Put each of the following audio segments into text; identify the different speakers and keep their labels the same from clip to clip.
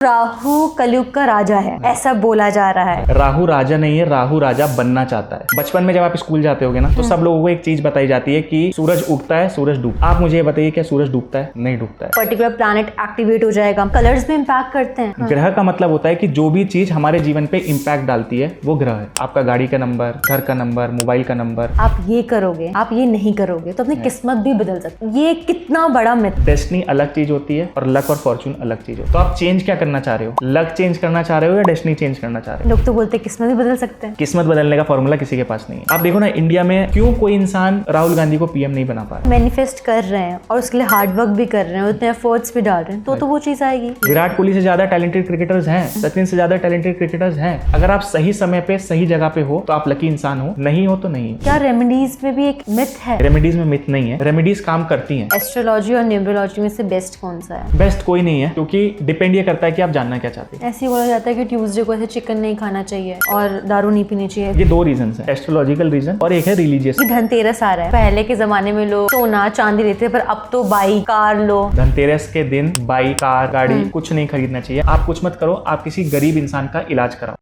Speaker 1: राहु कलयुग का राजा है, ऐसा बोला जा रहा है।
Speaker 2: राहु राजा नहीं है, राहु राजा बनना चाहता है। बचपन में जब आप स्कूल जाते होगे ना, तो सब लोगों को एक चीज बताई जाती है कि सूरज उगता है, सूरज डूबता है। आप मुझे ये बताइए, क्या सूरज डूबता है? नहीं डूबता है।
Speaker 1: पर्टिकुलर प्लैनेट एक्टिवेट हो जाएगा, कलर्स भी इम्पैक्ट करते हैं।
Speaker 2: ग्रह का मतलब होता है कि जो भी चीज हमारे जीवन पे इम्पैक्ट डालती है वो ग्रह है। आपका गाड़ी का नंबर, घर का नंबर, मोबाइल का नंबर।
Speaker 1: आप ये करोगे, आप ये नहीं करोगे तो अपनी किस्मत भी बदल सकती है। ये कितना बड़ा मिथ।
Speaker 2: डेस्टिनी अलग चीज होती है और लक और फॉर्चून अलग चीज होती है। तो आप चेंज क्या करना चाह रहे हो? लक चेंज करना चाह रहे हो या डेस्टिनी चेंज करना चाह रहे हो?
Speaker 1: लोग तो बोलते हैं किस्मत भी बदल सकते हैं।
Speaker 2: किस्मत बदलने का फॉर्मूला किसी के पास नहीं है। आप देखो ना, इंडिया में क्यों कोई इंसान राहुल गांधी को पीएम नहीं बना पा रहा?
Speaker 1: मैनिफेस्ट कर रहे हैं और उसके लिए हार्ड वर्क भी कर रहे हैं, उतने एफर्ट्स भी डाल रहे हैं, तो वो चीज आएगी।
Speaker 2: विराट कोहली से ज्यादा टैलेंटेड क्रिकेटर्स हैं, सचिन से ज्यादा टैलेंटेड क्रिकेटर्स हैं। अगर आप सही समय पे सही जगह पे हो तो आप लकी इंसान हो, नहीं हो तो नहीं।
Speaker 1: क्या रेमेडीज में भी एक मिथ है?
Speaker 2: रेमेडीज में मिथ नहीं है, रेमेडीज काम करती हैं।
Speaker 1: एस्ट्रोलॉजी और न्यूमरोलॉजी में से बेस्ट कौन सा है?
Speaker 2: बेस्ट कोई नहीं है, क्योंकि डिपेंड ये करता है कि आप जानना क्या चाहते हैं।
Speaker 1: ऐसे ही बोला जाता है कि ट्यूसडे को ऐसे चिकन नहीं खाना चाहिए और दारू नहीं पीनी चाहिए।
Speaker 2: ये दो रीजन है, एस्ट्रोलॉजिकल रीजन और एक है रिलीजियस।
Speaker 1: धनतेरस आ रहा है। पहले के जमाने में लोग सोना चांदी लेते थे, पर अब तो बाइक कार लो।
Speaker 2: धनतेरस के दिन बाइक कार गाड़ी कुछ नहीं खरीदना चाहिए। आप कुछ मत करो, आप किसी गरीब इंसान का इलाज कराओ।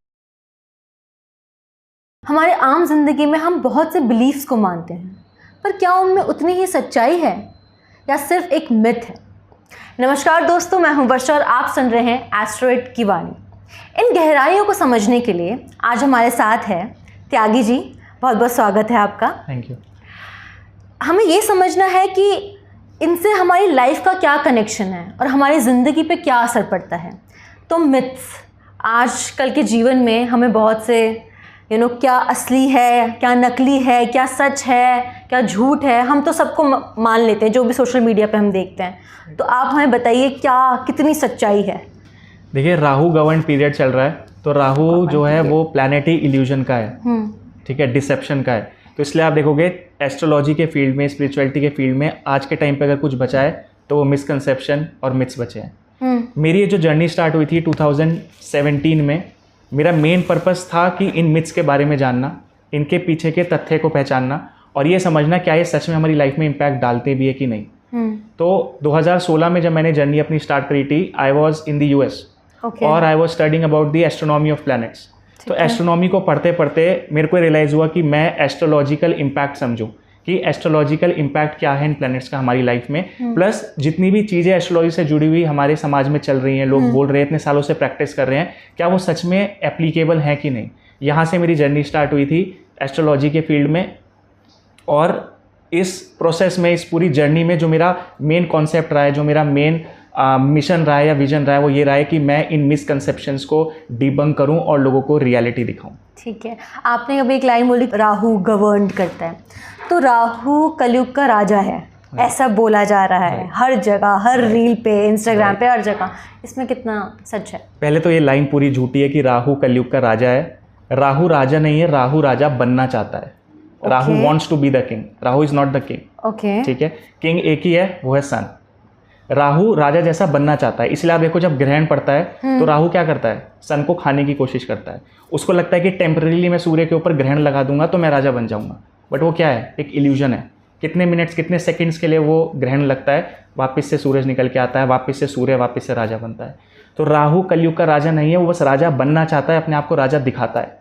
Speaker 1: हमारे आम जिंदगी में हम बहुत से बिलीफ्स को मानते हैं, पर क्या उनमें उतनी ही सच्चाई है या सिर्फ एक मिथ है? नमस्कार दोस्तों, मैं हूं वर्षा और आप सुन रहे हैं एस्ट्रोइड की वाणी। इन गहराइयों को समझने के लिए आज हमारे साथ है त्यागी जी। बहुत बहुत स्वागत है आपका।
Speaker 2: Thank you.
Speaker 1: हमें ये समझना है कि इनसे हमारी लाइफ का क्या कनेक्शन है और हमारी ज़िंदगी पे क्या असर पड़ता है। तो मिथ्स आजकल के जीवन में हमें बहुत से क्या असली है, क्या नकली है, क्या सच है, क्या झूठ है, हम तो सबको मान लेते हैं जो भी सोशल मीडिया पे हम देखते हैं। तो आप हमें बताइए क्या कितनी सच्चाई है?
Speaker 2: देखिए, राहु गवर्न पीरियड चल रहा है, तो राहु जो है वो प्लैनेट ही इल्यूजन का है, ठीक है, डिसेप्शन का है। तो इसलिए आप देखोगे एस्ट्रोलॉजी के फील्ड में, स्पिरिचुअलिटी के फील्ड में आज के टाइम पे अगर कुछ बचा है तो वो मिसकंसेप्शन और मिथ्स बचे हैं। मेरी ये जो जर्नी स्टार्ट हुई थी 2017 में, मेरा मेन पर्पस था कि इन मिथ्स के बारे में जानना, इनके पीछे के तथ्य को पहचानना और ये समझना क्या ये सच में हमारी लाइफ में इम्पैक्ट डालते भी है कि नहीं। तो 2016 में जब मैंने जर्नी अपनी स्टार्ट करी थी, I was in the US और I was studying about the astronomy of planets. तो एस्ट्रोनॉमी को पढ़ते पढ़ते मेरे को रियलाइज़ हुआ कि मैं एस्ट्रोलॉजिकल इम्पैक्ट समझूं कि एस्ट्रोलॉजिकल इम्पैक्ट क्या है इन प्लैनेट्स का हमारी लाइफ में, प्लस जितनी भी चीज़ें एस्ट्रोलॉजी से जुड़ी हुई हमारे समाज में चल रही हैं, लोग बोल रहे हैं, इतने सालों से प्रैक्टिस कर रहे हैं, क्या वो सच में एप्लीकेबल है कि नहीं। यहाँ से मेरी जर्नी स्टार्ट हुई थी एस्ट्रोलॉजी के फील्ड में। और इस प्रोसेस में, इस पूरी जर्नी में जो मेरा मेन कॉन्सेप्ट रहा है, जो मेरा मेन मिशन रहा है या विजन रहा है, वो ये रहा है कि मैं इन मिसकंसेप्शंस को डिबंक करूं और लोगों को रियलिटी दिखाऊं। ठीक
Speaker 1: है। आपने अभी एक लाइन बोली, राहु गवर्न करता है, तो राहु कलयुग का राजा है, ऐसा बोला जा रहा है हर जगह, हर रील पे, इंस्टाग्राम पे, हर जगह। इसमें कितना सच है?
Speaker 2: पहले तो ये लाइन पूरी झूठी है कि राहु कलयुग का राजा है। राहु राजा नहीं है, राहु राजा बनना चाहता है। Rahu wants to be the king, Rahu is not the king. ठीक है, किंग एक ही है, वो है सन। राहु राजा जैसा बनना चाहता है। इसलिए आप देखो, जब ग्रहण पड़ता है तो राहु क्या करता है? सन को खाने की कोशिश करता है। उसको लगता है कि टेम्परेरीली मैं सूर्य के ऊपर ग्रहण लगा दूंगा तो मैं राजा बन जाऊंगा, बट वो क्या है? एक इल्यूजन है। कितने मिनट्स, कितने सेकंड्स के लिए वो ग्रहण लगता है, वापस से सूरज निकल के आता है, वापस से सूर्य, वापस से राजा बनता है। तो राहु कलयुग का राजा नहीं है, वो बस राजा बनना चाहता है, अपने आप को राजा दिखाता है,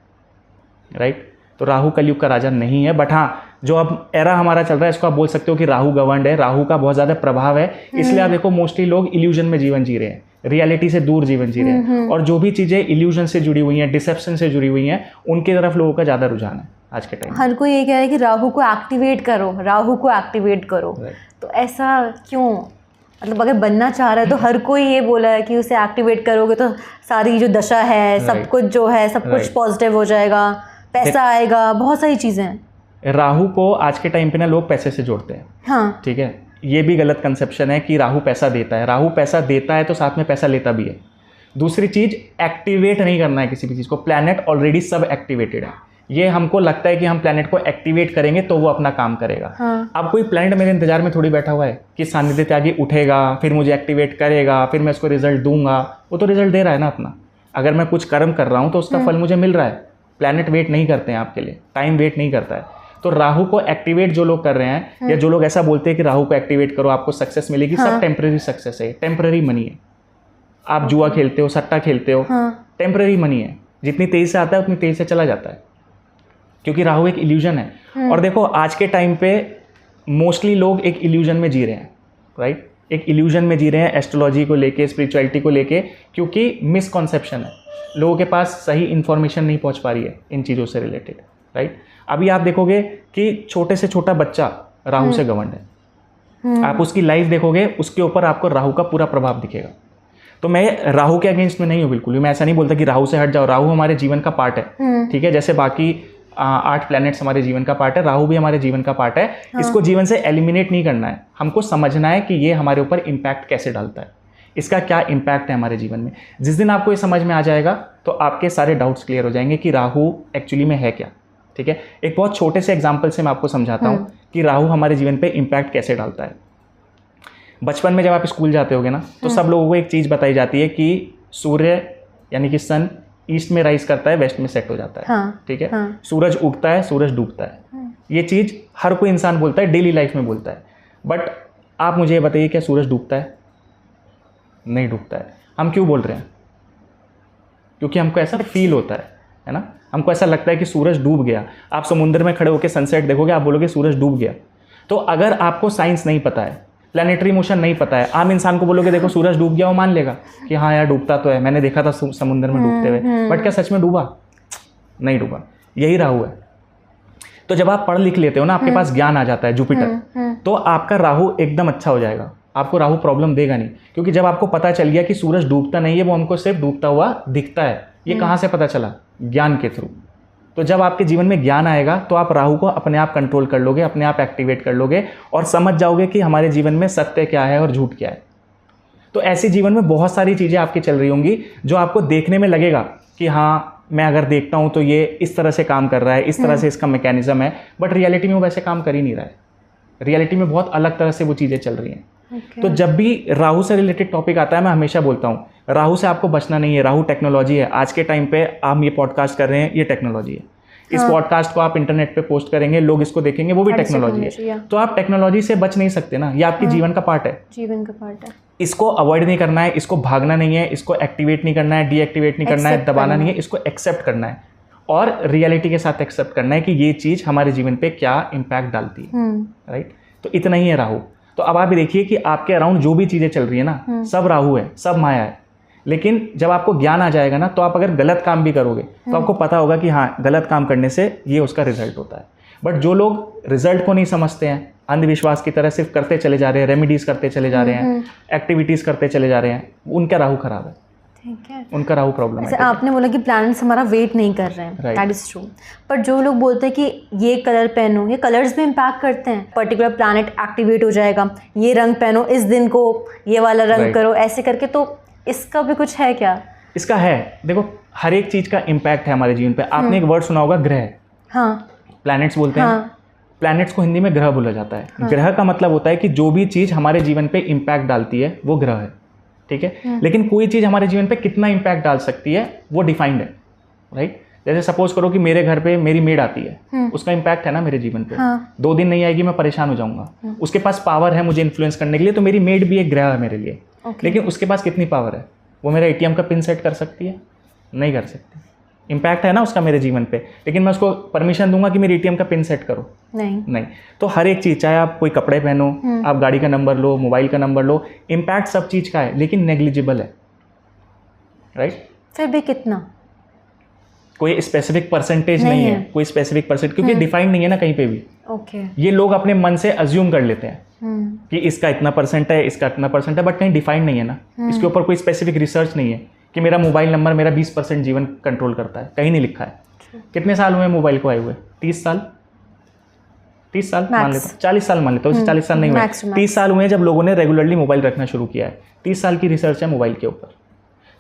Speaker 2: राइट। तो राहु कलयुग का राजा नहीं है। बट हाँ, जो अब एरा हमारा चल रहा है, इसको आप बोल सकते हो कि राहु गवर्नड है, राहु का बहुत ज़्यादा प्रभाव है। इसलिए आप देखो, मोस्टली लोग इल्यूजन में जीवन जी रहे हैं, रियलिटी से दूर जीवन जी रहे हैं, और जो भी चीज़ें इल्यूजन से जुड़ी हुई हैं, डिसेप्शन से जुड़ी हुई हैं, उनकी तरफ लोगों का ज़्यादा रुझान है आज के टाइम।
Speaker 1: हर कोई ये कह रहा है कि राहु को एक्टिवेट करो, राहु को एक्टिवेट करो। तो ऐसा क्यों? मतलब अगर बनना चाह रहा है तो हर कोई ये बोला है कि उसे एक्टिवेट करोगे तो सारी जो दशा है, सब कुछ जो है, सब कुछ पॉजिटिव हो जाएगा, पैसा आएगा, बहुत सारी चीज़ें हैं।
Speaker 2: राहु को आज के टाइम पे ना लोग पैसे से जोड़ते हैं।
Speaker 1: हाँ,
Speaker 2: ठीक है, ये भी गलत कंसेप्शन है कि राहु पैसा देता है। राहु पैसा देता है तो साथ में पैसा लेता भी है। दूसरी चीज़, एक्टिवेट नहीं करना है किसी भी चीज़ को। प्लैनेट ऑलरेडी सब एक्टिवेटेड है। ये हमको लगता है कि हम प्लैनेट को एक्टिवेट करेंगे तो वो अपना काम करेगा। अब कोई प्लैनेट मेरे इंतजार में थोड़ी बैठा हुआ है कि सानिध्य त्यागी उठेगा, फिर मुझे एक्टिवेट करेगा, फिर मैं उसको रिजल्ट दूंगा। वो तो रिजल्ट दे रहा है ना अपना। अगर मैं कुछ कर्म कर रहा हूँ तो उसका फल मुझे मिल रहा है। प्लैनेट वेट नहीं करते हैं आपके लिए, टाइम वेट नहीं करता है। तो राहु को एक्टिवेट जो लोग कर रहे हैं, या जो लोग ऐसा बोलते हैं कि राहु को एक्टिवेट करो आपको सक्सेस मिलेगी, सब टेम्पररी सक्सेस है, टेम्पररी मनी है। आप जुआ खेलते हो, सट्टा खेलते हो, टेम्पररी मनी है, जितनी तेज़ी से आता है उतनी तेज़ी से चला जाता है, क्योंकि राहु एक इल्यूजन है। और देखो आज के टाइम पे मोस्टली लोग एक इल्यूजन में जी रहे हैं, राइट, एक इल्यूजन में जी रहे हैं एस्ट्रोलॉजी को लेके, स्पिरिचुअलिटी को लेके, क्योंकि मिसकॉन्सेप्शन है, लोगों के पास सही इन्फॉर्मेशन नहीं पहुंच पा रही है इन चीज़ों से रिलेटेड, राइट। अभी आप देखोगे कि छोटे से छोटा बच्चा राहु से गवर्न है, आप उसकी लाइफ देखोगे, उसके ऊपर आपको राहु का पूरा प्रभाव दिखेगा। तो मैं राहु के अगेंस्ट में नहीं हूँ बिल्कुल भी, मैं ऐसा नहीं बोलता कि राहु से हट जाओ, राहु हमारे जीवन का पार्ट है, ठीक है, जैसे बाकी 8 प्लैनेट्स हमारे जीवन का पार्ट है, राहु भी हमारे जीवन का पार्ट है। इसको जीवन से एलिमिनेट नहीं करना है, हमको समझना है कि ये हमारे ऊपर इम्पैक्ट कैसे डालता है, इसका क्या इम्पैक्ट है हमारे जीवन में। जिस दिन आपको ये समझ में आ जाएगा तो आपके सारे डाउट्स क्लियर हो जाएंगे कि राहु एक्चुअली में है क्या, ठीक है। एक बहुत छोटे से एग्जाम्पल से मैं आपको समझाता हूँ कि राहु हमारे जीवन पे इम्पैक्ट कैसे डालता है। बचपन में जब आप स्कूल जाते होगे ना, तो सब लोगों को एक चीज़ बताई जाती है कि सूर्य यानी कि सन ईस्ट में राइज करता है, वेस्ट में सेट हो जाता है, ठीक है, सूरज उगता है, सूरज डूबता है, ये चीज़ हर कोई इंसान बोलता है, डेली लाइफ में बोलता है। बट आप मुझे ये बताइए, क्या सूरज डूबता है? नहीं डूबता है। हम क्यों बोल रहे हैं? क्योंकि हमको ऐसा फील होता है ना, हमको ऐसा लगता है कि सूरज डूब गया। आप समुद्र में खड़े होकर सनसेट देखोगे, आप बोलोगे सूरज डूब गया। तो अगर आपको साइंस नहीं पता है, प्लैनेटरी मोशन नहीं पता है, आम इंसान को बोलोगे देखो सूरज डूब गया, वो मान लेगा कि हाँ यार डूबता तो है, मैंने देखा था समुद्र में डूबते हुए, बट क्या सच में डूबा? नहीं डूबा। यही राहु है। तो जब आप पढ़ लिख लेते हो ना, आपके पास ज्ञान आ जाता है, जुपिटर, तो आपका राहु एकदम अच्छा हो जाएगा, आपको राहु प्रॉब्लम देगा नहीं। क्योंकि जब आपको पता चल गया कि सूरज डूबता नहीं है, वो हमको सिर्फ डूबता हुआ दिखता है, ये कहाँ से पता चला? ज्ञान के थ्रू। तो जब आपके जीवन में ज्ञान आएगा तो आप राहु को अपने आप कंट्रोल कर लोगे, अपने आप एक्टिवेट कर लोगे और समझ जाओगे कि हमारे जीवन में सत्य क्या है और झूठ क्या है। तो ऐसे जीवन में बहुत सारी चीज़ें आपकी चल रही होंगी जो आपको देखने में लगेगा कि हाँ मैं अगर देखता हूँ तो ये इस तरह से काम कर रहा है, इस तरह से इसका मैकेनिज्म है, बट रियलिटी में वो वैसे काम कर ही नहीं रहा है। रियलिटी में बहुत अलग तरह से वो चीज़ें चल रही हैं। तो जब भी राहु से रिलेटेड टॉपिक आता है, मैं हमेशा बोलता हूँ राहु से आपको बचना नहीं है। राहु टेक्नोलॉजी है। आज के टाइम पे हम ये पॉडकास्ट कर रहे हैं, ये टेक्नोलॉजी है। इस पॉडकास्ट को आप इंटरनेट पे पोस्ट करेंगे, लोग इसको देखेंगे, वो भी टेक्नोलॉजी है। तो आप टेक्नोलॉजी से बच नहीं सकते ना, ये आपके जीवन का पार्ट है,
Speaker 1: जीवन का पार्ट है।
Speaker 2: इसको अवॉइड नहीं करना है, इसको भागना नहीं है, इसको एक्टिवेट नहीं करना है, डीएक्टिवेट नहीं करना है, दबाना नहीं है, इसको एक्सेप्ट करना है और रियलिटी के साथ एक्सेप्ट करना है कि ये चीज़ हमारे जीवन पे क्या इम्पैक्ट डालती है, राइट। तो इतना ही है राहु। तो अब आप देखिए कि आपके अराउंड जो भी चीज़ें चल रही है ना, सब राहु है, सब माया है। लेकिन जब आपको ज्ञान आ जाएगा ना, तो आप अगर गलत काम भी करोगे तो आपको पता होगा कि हाँ गलत काम करने से ये उसका रिजल्ट होता है। बट जो लोग रिजल्ट को नहीं समझते हैं, अंधविश्वास की तरह सिर्फ करते चले जा रहे हैं, रेमेडीज करते चले जा रहे हैं, एक्टिविटीज़ करते चले जा रहे हैं, उनका राहु खराब है,
Speaker 1: ठीक है,
Speaker 2: उनका राहु प्रॉब्लम है।
Speaker 1: आपने बोला कि प्लैनेट्स हमारा वेट नहीं कर रहे हैं, दैट इज ट्रू। पर जो लोग बोलते हैं कि ये कलर पहनो, ये कलर्स भी इम्पैक्ट करते हैं, पर्टिकुलर प्लैनेट एक्टिवेट हो जाएगा, ये रंग पहनो, इस दिन को ये वाला रंग करो, ऐसे करके, तो इसका भी कुछ है क्या? इसका है। देखो हर एक चीज़ का इम्पैक्ट है हमारे जीवन पे। आपने एक वर्ड सुना होगा ग्रह, हाँ, प्लैनेट्स बोलते हैं। प्लैनेट्स को हिंदी में ग्रह बोला जाता है। ग्रह का मतलब होता है कि जो भी चीज़ हमारे जीवन पे इम्पैक्ट डालती है वो ग्रह है, ठीक है। लेकिन कोई चीज़ हमारे जीवन पे कितना इम्पैक्ट डाल सकती है वो डिफाइंड है, राइट। जैसे सपोज करो कि मेरे घर पे मेरी मेड आती है, उसका इम्पैक्ट है ना मेरे जीवन पे। 2 दिन नहीं आएगी, मैं परेशान हो जाऊंगा। उसके पास पावर है मुझे इन्फ्लुएंस करने के लिए, तो मेरी मेड भी एक ग्रह है मेरे लिए। लेकिन उसके पास कितनी पावर है? वो मेरा एटीएम का पिन सेट कर सकती है? नहीं कर सकती। इम्पैक्ट है ना उसका मेरे जीवन पे, लेकिन मैं उसको परमिशन दूंगा कि मेरे एटीएम का पिन सेट करो? नहीं। तो हर एक चीज़, चाहे आप कोई कपड़े पहनो, आप गाड़ी का नंबर लो, मोबाइल का नंबर लो, इम्पैक्ट सब चीज़ का है, लेकिन नेग्लिजिबल है, राइट। फिर भी कितना?
Speaker 2: कोई स्पेसिफिक परसेंटेज नहीं है, कोई स्पेसिफिक परसेंट, क्योंकि डिफाइंड नहीं है ना कहीं पे भी। ये लोग अपने मन से अज्यूम कर लेते हैं कि इसका इतना परसेंट है, इसका इतना परसेंट है, बट कहीं डिफाइंड नहीं है ना। इसके ऊपर कोई स्पेसिफिक रिसर्च नहीं है कि मेरा मोबाइल नंबर मेरा 20% जीवन कंट्रोल करता है, कहीं नहीं लिखा है। कितने साल हुए मोबाइल को आए हुए? 30 साल, 30 साल मान लेता हूँ, 40 साल मान लेता हूँ, 40 साल नहीं हुए, 30 साल हुए जब लोगों ने रेगुलरली मोबाइल रखना शुरू किया है। 30 साल की रिसर्च है मोबाइल के ऊपर।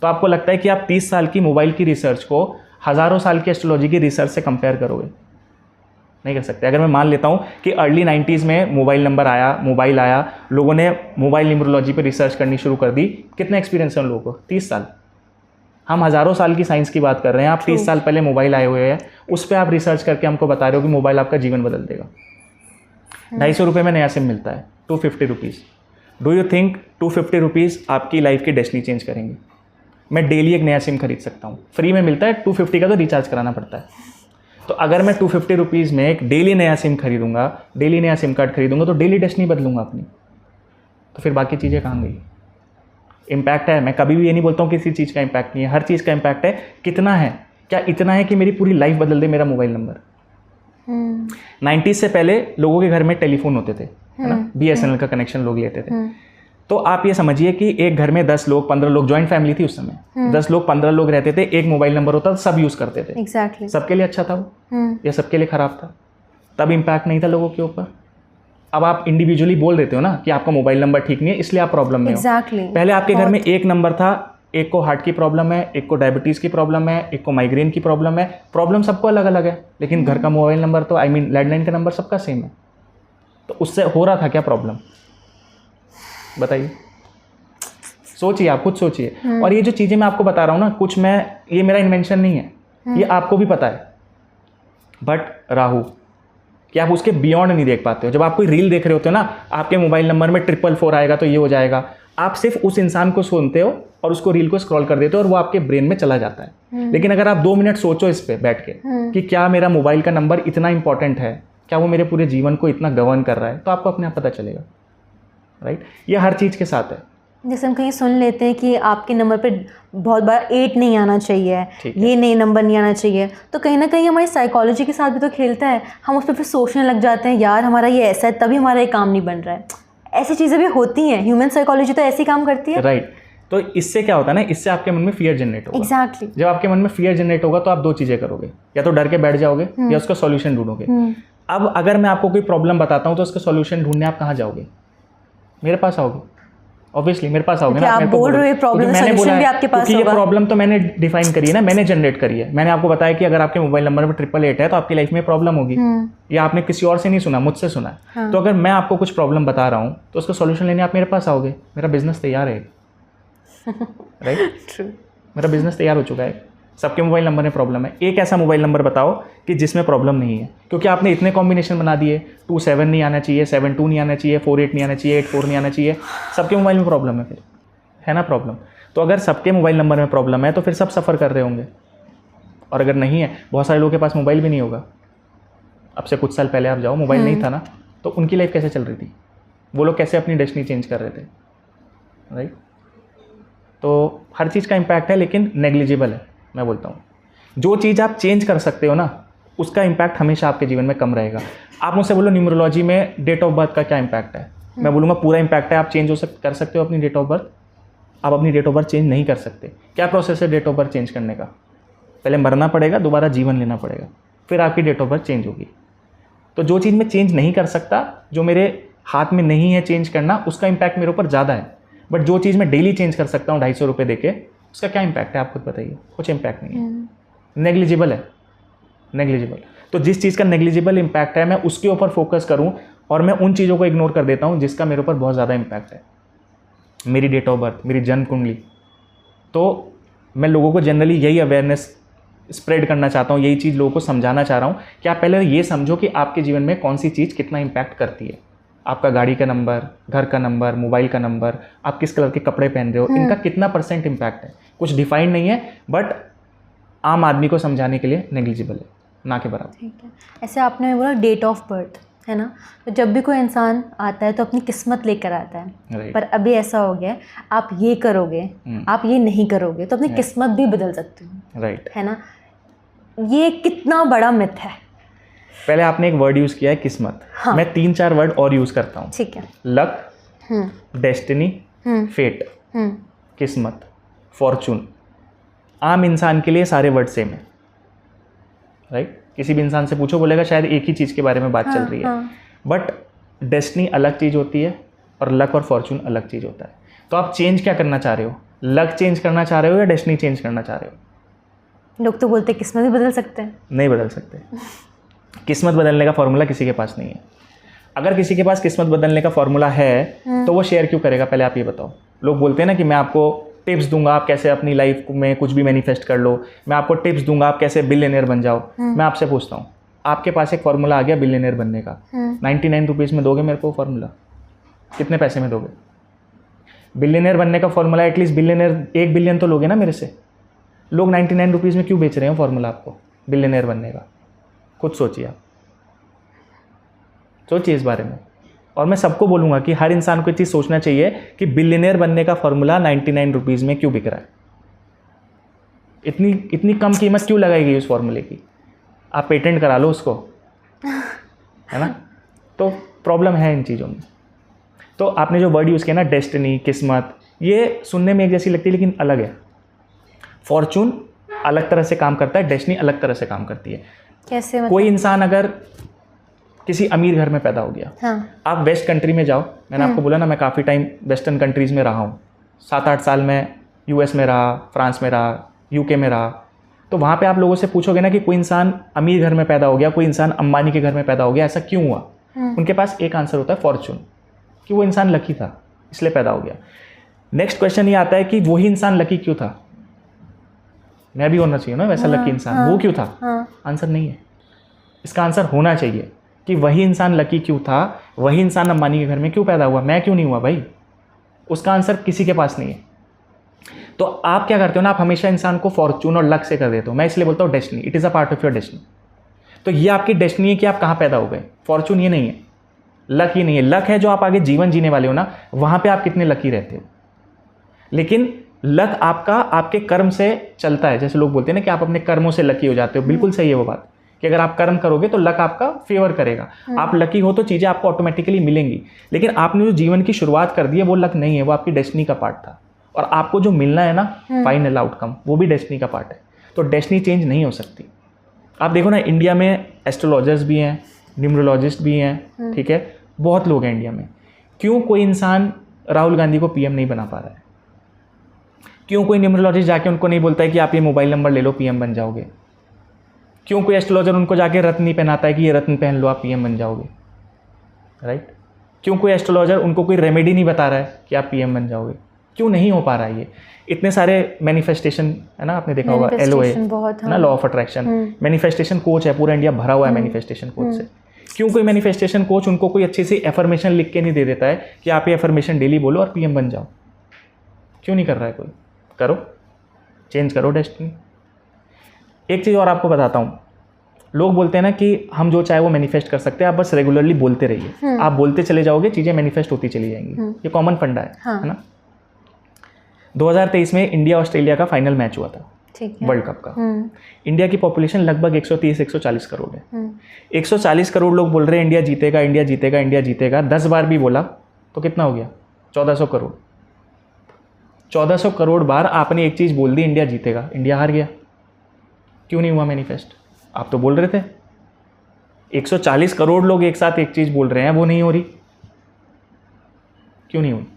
Speaker 2: तो आपको लगता है कि आप 30 साल की मोबाइल की रिसर्च को हज़ारों साल की एस्ट्रोलॉजी की रिसर्च से कंपेयर करोगे? नहीं कर सकते। अगर मैं मान लेता हूँ कि अर्ली 90s में मोबाइल नंबर आया, मोबाइल आया, लोगों ने मोबाइल न्यूमरोलॉजी पे रिसर्च करनी शुरू कर दी, कितना एक्सपीरियंस है उन लोगों को? 30 साल। हम हज़ारों साल की साइंस की बात कर रहे हैं, आप 30 साल पहले मोबाइल आए हुए हैं, उस पर आप रिसर्च करके हमको बता रहे हो कि मोबाइल आपका जीवन बदल देगा। 250 रुपये में नया सिम मिलता है, 250 rupees. Do you think 250 rupees आपकी लाइफ की डेस्टिनी चेंज करेंगे? मैं डेली एक नया सिम खरीद सकता हूँ, फ्री में मिलता है, 250 का तो रिचार्ज कराना पड़ता है। तो अगर मैं 250 रुपीज़ में एक डेली नया सिम खरीदूंगा, डेली नया सिम कार्ड खरीदूंगा, तो डेली डेस्टिनी बदलूंगा अपनी। तो फिर बाकी चीज़ें कहाँ गई? इम्पैक्ट है, मैं कभी भी ये नहीं बोलता हूँ किसी चीज़ का इम्पैक्ट नहीं है, हर चीज़ का इम्पैक्ट है। कितना है? क्या इतना है कि मेरी पूरी लाइफ बदल दे मेरा मोबाइल नंबर? 90s से पहले लोगों के घर में टेलीफोन होते थे, है ना, BSNL का कनेक्शन लोग लेते थे। तो आप ये समझिए कि एक घर में 10 लोग 15 लोग, जॉइंट फैमिली थी उस समय, 10 लोग 15 लोग रहते थे, एक मोबाइल नंबर होता था, सब यूज़ करते थे।
Speaker 1: एग्जैक्टली।
Speaker 2: सबके लिए अच्छा था वो या सबके लिए ख़राब था? तब इम्पैक्ट नहीं था लोगों के ऊपर। अब आप इंडिविजुअली बोल देते हो ना कि आपका मोबाइल नंबर ठीक नहीं है इसलिए आप प्रॉब्लम में हो। पहले आपके घर में एक नंबर था, एक को हार्ट की प्रॉब्लम है, एक को डायबिटीज़ की प्रॉब्लम है, एक को माइग्रेन की प्रॉब्लम है। प्रॉब्लम सबको अलग अलग है, लेकिन घर का मोबाइल नंबर तो लैंडलाइन का नंबर सबका सेम है। तो उससे हो रहा था क्या प्रॉब्लम? बताइए, सोचिए, आप खुद सोचिए। और ये जो चीज़ें मैं आपको बता रहा हूँ ना, कुछ ये मेरा इन्वेंशन नहीं है, ये आपको भी पता है। बट राहु कि आप उसके बियॉन्ड नहीं देख पाते हो। जब आप कोई रील देख रहे होते हो ना, आपके मोबाइल नंबर में 444 आएगा तो ये हो जाएगा, आप सिर्फ उस इंसान को सुनते हो और उसको रील को स्क्रॉल कर देते हो और वो आपके ब्रेन में चला जाता है। लेकिन अगर आप 2 मिनट सोचो इस पे बैठ के कि क्या मेरा मोबाइल का नंबर इतना इंपॉर्टेंट है, क्या वो मेरे पूरे जीवन को इतना गवर्न कर रहा है, तो आपको अपने आप पता चलेगा। राइट? ये हर चीज़ के साथ है।
Speaker 1: जैसे हम कहीं सुन लेते हैं कि आपके नंबर पे बहुत बार 8 नहीं आना चाहिए, ये नई नंबर नहीं आना चाहिए, तो कहीं ना कहीं हमारी साइकोलॉजी के साथ भी तो खेलता है। हम उस पर फिर सोचने लग जाते हैं, यार हमारा ये ऐसा है तभी हमारा ये काम नहीं बन रहा है। ऐसी चीज़ें भी होती हैं, ह्यूमन साइकोलॉजी तो ऐसी काम करती है।
Speaker 2: राइट। तो इससे क्या होता है ना, इससे आपके मन में फियर जनरेट होगा।
Speaker 1: एग्जैक्टली।
Speaker 2: जब आपके मन में फियर जनरेट होगा तो आप 2 चीज़ें करोगे, या तो डर के बैठ जाओगे या उसका सॉल्यूशन ढूंढोगे। अब अगर मैं आपको कोई प्रॉब्लम बताता हूँ तो उसका सॉल्यूशन ढूंढने आप कहाँ जाओगे? मेरे पास आओगे, ऑब्वियसली मेरे पास आओगे ना।
Speaker 1: आप बोल रहे हो प्रॉब्लम सॉल्यूशन भी आपके पास होगा,
Speaker 2: क्योंकि ये प्रॉब्लम तो मैंने डिफाइन करी है ना, मैंने जनरेट करी है। मैंने आपको बताया कि अगर आपके मोबाइल नंबर में 888 है तो आपकी लाइफ में प्रॉब्लम होगी। या आपने किसी और से नहीं सुना, मुझसे सुना। हाँ। तो अगर मैं आपको कुछ प्रॉब्लम बता रहा हूँ तो उसका सॉल्यूशन लेने आप मेरे पास आओगे। मेरा बिजनेस तैयार है। राइट? ट्रू। मेरा बिजनेस तैयार हो चुका है। सबके मोबाइल नंबर में प्रॉब्लम है, एक ऐसा मोबाइल नंबर बताओ कि जिसमें प्रॉब्लम नहीं है। क्योंकि आपने इतने कॉम्बिनेशन बना दिए, 27 नहीं आना चाहिए, 72 नहीं आना चाहिए, 48 नहीं आना चाहिए, 84 नहीं आना चाहिए। सबके मोबाइल में प्रॉब्लम है, फिर है ना प्रॉब्लम। तो अगर सबके मोबाइल नंबर में प्रॉब्लम है तो फिर सब सफ़र कर रहे होंगे। और अगर नहीं है, बहुत सारे लोगों के पास मोबाइल भी नहीं होगा। अब से कुछ साल पहले आप जाओ, मोबाइल नहीं था ना, तो उनकी लाइफ कैसे चल रही थी? वो लोग कैसे अपनी डेस्टिनी चेंज कर रहे थे? राइट? तो हर चीज़ का इम्पैक्ट है, लेकिन नेग्लिजिबल है। मैं बोलता हूँ जो चीज़ आप चेंज कर सकते हो ना, उसका इम्पैक्ट हमेशा आपके जीवन में कम रहेगा। आप मुझसे बोलो न्यूमरोलॉजी में डेट ऑफ बर्थ का क्या इम्पैक्ट है? मैं बोलूँगा पूरा इम्पैक्ट है। आप चेंज कर सकते हो अपनी डेट ऑफ बर्थ? आप अपनी डेट ऑफ बर्थ चेंज नहीं कर सकते। क्या प्रोसेस है डेट ऑफ बर्थ चेंज करने का? पहले मरना पड़ेगा, दोबारा जीवन लेना पड़ेगा, फिर आपकी डेट ऑफ बर्थ चेंज होगी। तो जो चीज़ मैं चेंज नहीं कर सकता, जो मेरे हाथ में नहीं है चेंज करना, उसका इम्पैक्ट मेरे ऊपर ज़्यादा है। बट जो चीज़ मैं डेली चेंज कर सकता हूँ 250 रुपये देके, उसका क्या इम्पैक्ट है? आप खुद बताइए। कुछ इम्पैक्ट नहीं है, नेग्लिजिबल है, नेग्लिजिबल। तो जिस चीज़ का नेग्लिजिबल इम्पैक्ट है, मैं उसके ऊपर फोकस करूँ और मैं उन चीज़ों को इग्नोर कर देता हूँ जिसका मेरे ऊपर बहुत ज़्यादा इम्पैक्ट है। मेरी डेट ऑफ बर्थ, मेरी जन्म कुंडली। तो मैं लोगों को जनरली यही अवेयरनेस स्प्रेड करना चाहता हूँ, यही चीज़ लोगों को समझाना चाह रहा हूँ कि आप पहले ये समझो कि आपके जीवन में कौन सी चीज़ कितना इम्पैक्ट करती है। आपका गाड़ी का नंबर, घर का नंबर, मोबाइल का नंबर, आप किस कलर के कपड़े पहन रहे हो, इनका कितना % इम्पैक्ट है। कुछ डिफाइंड नहीं है, बट आम आदमी को समझाने के लिए नेग्लिजिबल है, ना के बराबर। ठीक है।
Speaker 1: ऐसे आपने बोला डेट ऑफ बर्थ है ना, तो जब भी कोई इंसान आता है तो अपनी किस्मत लेकर आता है। पर अभी ऐसा हो गया, आप ये करोगे, आप ये नहीं करोगे, तो अपनी किस्मत भी बदल सकते हो।
Speaker 2: राइट,
Speaker 1: है ना? ये कितना बड़ा मिथ है।
Speaker 2: पहले आपने एक वर्ड यूज़ किया है किस्मत। हाँ। मैं 3-4 वर्ड और यूज़ करता हूँ।
Speaker 1: ठीक है।
Speaker 2: लक, डेस्टिनी, फेट, किस्मत, फॉर्चून। आम इंसान के लिए सारे वर्ड सेम है। राइट? किसी भी इंसान से पूछो, बोलेगा शायद एक ही चीज़ के बारे में बात चल रही है। बट डेस्टिनी अलग चीज़ होती है और लक और फॉर्चून अलग चीज़ होता है। तो आप चेंज क्या करना चाह रहे हो? लक चेंज करना चाह रहे हो या डेस्टिनी चेंज करना चाह रहे हो?
Speaker 1: लोग तो बोलते हैं किस्मत भी बदल सकते हैं।
Speaker 2: नहीं बदल सकते। किस्मत बदलने का फॉर्मूला किसी के पास नहीं है। अगर किसी के पास किस्मत बदलने का फॉर्मूला है तो वो शेयर क्यों करेगा? पहले आप ये बताओ। लोग बोलते हैं ना कि मैं आपको टिप्स दूंगा, आप कैसे अपनी लाइफ में कुछ भी मैनिफेस्ट कर लो, मैं आपको टिप्स दूंगा, आप कैसे बिलियनियर बन जाओ। मैं आपसे पूछता हूँ, आपके पास एक फॉर्मूला आ गया बिलियनियर बनने का, 99 रुपीज़ में दोगे मेरे को फॉर्मूला? कितने पैसे में दोगे? बिलियनर बनने का फॉर्मूला, एटलीस्ट बिलियनर 1 बिलियन तो लोगे ना मेरे से। लोग 99 रुपीज़ में क्यों बेच रहे हैं फॉर्मूला आपको बिलियनर बनने का? खुद सोचिए आप, सोचिए इस बारे में। और मैं सबको बोलूँगा कि हर इंसान को ये चीज़ सोचना चाहिए कि बिलियनर बनने का फॉर्मूला 99 रुपीज़ में क्यों बिक रहा है, इतनी कम कीमत क्यों लगाई गई उस फॉर्मूले की? आप पेटेंट करा लो उसको, है ना? तो प्रॉब्लम है इन चीज़ों में। तो आपने जो वर्ड यूज़ किया ना, डेस्टिनी, किस्मत, ये सुनने में एक जैसी लगती है लेकिन अलग है। फॉर्चून अलग तरह से काम करता है, डेस्टिनी अलग तरह से काम करती है।
Speaker 1: कैसे मतलब?
Speaker 2: कोई इंसान अगर किसी अमीर घर में पैदा हो गया,
Speaker 1: हाँ।
Speaker 2: आप वेस्ट कंट्री में जाओ, मैंने आपको बोला ना मैं काफ़ी टाइम वेस्टर्न कंट्रीज़ में रहा हूँ, 7-8 साल में यूएस में रहा, फ्रांस में रहा, यूके में रहा। तो वहाँ पे आप लोगों से पूछोगे ना कि कोई इंसान अमीर घर में पैदा हो गया, कोई इंसान अंबानी के घर में पैदा हो गया, ऐसा क्यों हुआ? उनके पास एक आंसर होता है, फॉर्चून, कि वो इंसान लकी था इसलिए पैदा हो गया। नेक्स्ट क्वेश्चन ये आता है कि वही इंसान लकी क्यों था? मैं भी होना चाहिए ना वैसा लकी इंसान, वो क्यों था? आंसर नहीं है। इसका आंसर होना चाहिए कि वही इंसान लकी क्यों था, वही इंसान अंबानी के घर में क्यों पैदा हुआ, मैं क्यों नहीं हुआ भाई? उसका आंसर किसी के पास नहीं है। तो आप क्या करते हो ना, आप हमेशा इंसान को फॉर्चून और लक से कर देते हो। मैं इसलिए बोलता हूँ destiny, it is a part of your destiny. तो ये आपकी डेस्टिनी है कि आप कहाँ पैदा हो गए। फॉर्चून ये नहीं है, लक ही नहीं है। लक है जो आप आगे जीवन जीने वाले हो ना, वहाँ पे आप कितने लकी रहते हो। लेकिन लक आपका आपके कर्म से चलता है। जैसे लोग बोलते हैं ना कि आप अपने कर्मों से लकी हो जाते हो, बिल्कुल सही है वो बात, कि अगर आप कर्म करोगे तो लक आपका फेवर करेगा। आप लकी हो तो चीज़ें आपको ऑटोमेटिकली मिलेंगी। लेकिन आपने जो जीवन की शुरुआत कर दी है वो लक नहीं है, वो आपकी डेस्टिनी का पार्ट था। और आपको जो मिलना है ना फाइनल आउटकम, वो भी डेस्टिनी का पार्ट है। तो डेस्टिनी चेंज नहीं हो सकती। आप देखो ना, इंडिया में एस्ट्रोलॉजर्स भी हैं, न्यूमरोलॉजिस्ट भी हैं, ठीक है, बहुत लोग हैं इंडिया में। क्यों कोई इंसान राहुल गांधी को पीएम नहीं बना पा रहा है? क्यों कोई न्यूमरोलॉजिस्ट जाके उनको नहीं बोलता है कि आप ये मोबाइल नंबर ले लो पीएम बन जाओगे? क्यों कोई एस्ट्रोलॉजर उनको जाके रत्न नहीं पहनाता है कि ये रत्न पहन लो आप पीएम बन जाओगे? राइट? क्यों कोई एस्ट्रोलॉजर उनको कोई रेमेडी नहीं बता रहा है कि आप पीएम बन जाओगे? क्यों नहीं हो पा रहा है ये? इतने सारे मैनिफेस्टेशन है ना, आपने देखा होगा, LOA ना, law of attraction, manifestation coach है, पूरा इंडिया भरा हुआ है मैनिफेस्टेशन कोच से। क्यों कोई मैनिफेस्टेशन कोच उनको कोई अच्छी सी एफर्मेशन लिख के नहीं दे देता है कि आप ये एफर्मेशन डेली बोलो और पीएम बन जाओ? क्यों नहीं कर रहा है कोई? करो, चेंज करो डेस्टिनी। एक चीज़ और आपको बताता हूँ, लोग बोलते हैं ना कि हम जो चाहे वो मैनिफेस्ट कर सकते हैं, आप बस रेगुलरली बोलते रहिए। आप बोलते चले जाओगे, चीज़ें मैनिफेस्ट होती चली जाएंगी। ये कॉमन फंडा है ना। 2023 में इंडिया ऑस्ट्रेलिया का फाइनल मैच हुआ था, वर्ल्ड कप का। इंडिया की पॉपुलेशन लगभग 130-140 करोड़ है। 140 करोड़ लोग बोल रहे हैं इंडिया जीतेगा, इंडिया जीतेगा, इंडिया जीतेगा। 10 बार भी बोला तो कितना हो गया? 1400 करोड़। 1400 करोड़ बार आपने एक चीज़ बोल दी, इंडिया जीतेगा, इंडिया हार गया। क्यों नहीं हुआ मैनिफेस्ट? आप तो बोल रहे थे। 140 करोड़ लोग एक साथ एक चीज़ बोल रहे हैं, वो नहीं हो रही। क्यों नहीं हुई?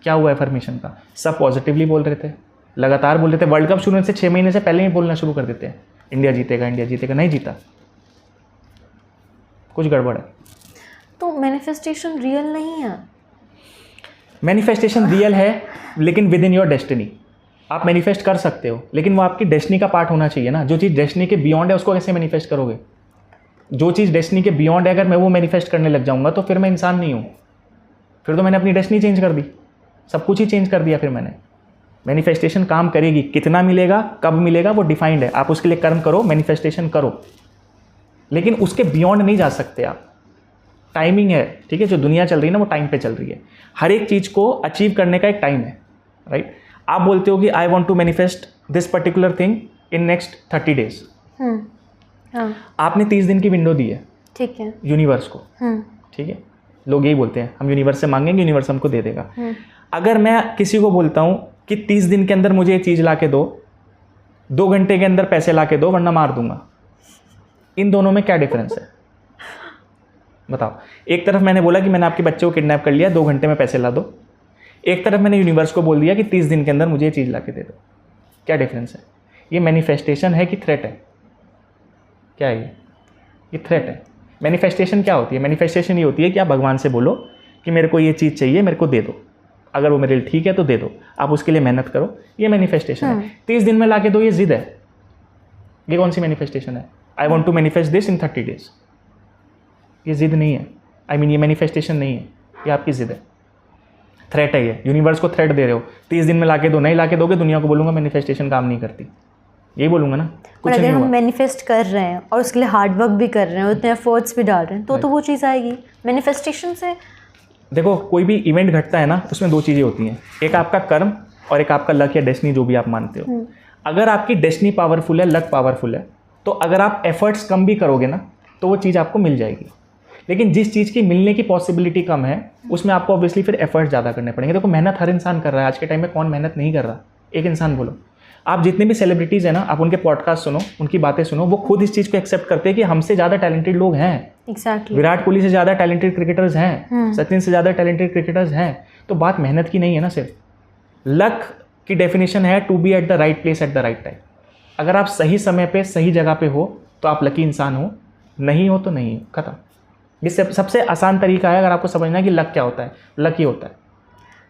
Speaker 2: क्या हुआ एफर्मेशन का? सब पॉजिटिवली बोल रहे थे, लगातार बोल रहे थे। वर्ल्ड कप शुरू होने से 6 महीने से पहले ही बोलना शुरू कर देते हैं इंडिया जीतेगा, इंडिया जीतेगा। नहीं जीता, कुछ गड़बड़ है।
Speaker 1: तो मैनिफेस्टेशन रियल नहीं है?
Speaker 2: मैनिफेस्टेशन रियल है, लेकिन विद इन योर डेस्टिनी। आप मैनिफेस्ट कर सकते हो, लेकिन वो आपकी डेस्टिनी का पार्ट होना चाहिए ना। जो चीज़ डेस्टिनी के बियॉन्ड है उसको कैसे मैनिफेस्ट करोगे? जो चीज़ डेस्टिनी के बियॉन्ड है, अगर मैं वो मैनिफेस्ट करने लग जाऊंगा तो फिर मैं इंसान नहीं हूँ, फिर तो मैंने अपनी डेस्टिनी चेंज कर दी, सब कुछ ही चेंज कर दिया फिर मैंने। मैनिफेस्टेशन काम करेगी, कितना मिलेगा, कब मिलेगा, वो डिफाइंड है। आप उसके लिए कर्म करो, मैनिफेस्टेशन करो, लेकिन उसके बियॉन्ड नहीं जा सकते आप। टाइमिंग है, ठीक है, जो दुनिया चल रही है ना वो टाइम पे चल रही है। हर एक चीज़ को अचीव करने का एक टाइम है, राइट? आप बोलते हो कि I want to manifest this particular thing in next 30 days. आपने 30 दिन की विंडो दी है, ठीक है, यूनिवर्स को, ठीक है। लोग यही बोलते हैं हम यूनिवर्स से मांगेंगे, यूनिवर्स हमको दे देगा। अगर मैं किसी को बोलता हूँ कि 30 दिन के अंदर मुझे ये चीज़ ला के दो, 2 घंटे के अंदर पैसे ला के दो वरना मार दूंगा, इन दोनों में क्या डिफरेंस है बताओ? एक तरफ मैंने बोला कि मैंने आपके बच्चे को किडनैप कर लिया, 2 घंटे में पैसे ला दो। एक तरफ मैंने यूनिवर्स को बोल दिया कि 30 दिन के अंदर मुझे ये चीज़ ला के दे दो। क्या डिफरेंस है? ये मैनिफेस्टेशन है कि थ्रेट है? क्या है ये थ्रेट है। मैनिफेस्टेशन क्या होती है? मैनिफेस्टेशन ये होती है कि आप भगवान से बोलो कि मेरे को ये चीज़ चाहिए, मेरे को दे दो, अगर वो मेरे लिए ठीक है तो दे दो, आप उसके लिए मेहनत करो, ये मैनिफेस्टेशन है। 30 दिन में ला के दो, ये जिद है। ये कौन सी मैनिफेस्टेशन है? I want to manifest this in 30 days. ये जिद नहीं है, ये मैनिफेस्टेशन नहीं है, ये आपकी जिद है। थ्रेट है ये, यूनिवर्स को थ्रेट दे रहे हो, 30 दिन में ला के दो, नहीं ला के दोगे दुनिया को बोलूँगा मैनिफेस्टेशन काम नहीं करती, यही बोलूँगा ना।
Speaker 1: और अगर हम मैनिफेस्ट कर रहे हैं और उसके लिए हार्ड वर्क भी कर रहे हैं, उतने एफर्ट्स भी डाल रहे हैं, तो वो चीज़ आएगी मैनिफेस्टेशन से।
Speaker 2: देखो कोई भी इवेंट घटता है ना, उसमें 2 चीज़ें होती हैं, एक आपका कर्म और एक आपका लक या डेस्टिनी, जो भी आप मानते हो। अगर आपकी डेस्टिनी पावरफुल है, लक पावरफुल है, तो अगर आप एफर्ट्स कम भी करोगे ना तो वो चीज़ आपको मिल जाएगी। लेकिन जिस चीज़ की मिलने की पॉसिबिलिटी कम है उसमें आपको ऑब्वियसली फिर एफर्ट्स ज़्यादा करने पड़ेंगे। देखो मेहनत हर इंसान कर रहा है, आज के टाइम में कौन मेहनत नहीं कर रहा, एक इंसान बोलो। आप जितने भी सेलिब्रिटीज़ हैं ना, आप उनके पॉडकास्ट सुनो, उनकी बातें सुनो, वो खुद इस चीज़ को एक्सेप्ट करते हैं कि हमसे ज़्यादा टैलेंटेड लोग हैं।
Speaker 1: Exactly.
Speaker 2: विराट कोहली से ज़्यादा टैलेंटेड क्रिकेटर्स हैं, सचिन से ज़्यादा टैलेंटेड क्रिकेटर्स हैं। तो बात मेहनत की नहीं है ना, सिर्फ लक की डेफिनेशन है to be at the right place at the right time. अगर आप सही समय पे सही जगह पे हो तो आप लकी इंसान हो, नहीं हो तो नहीं हो, खत्म। ये सबसे आसान तरीका है अगर आपको समझना है कि लक क्या होता है, लक ही होता है।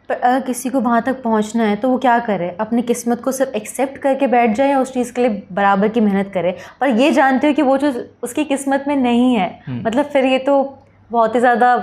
Speaker 1: पर अगर किसी को वहाँ तक पहुँचना है तो वो क्या करे, अपनी किस्मत को सिर्फ एक्सेप्ट करके बैठ जाए या उस चीज़ के लिए बराबर की मेहनत करे, पर ये जानते हो कि वो जो उसकी किस्मत में नहीं है, मतलब फिर ये तो बहुत ही ज़्यादा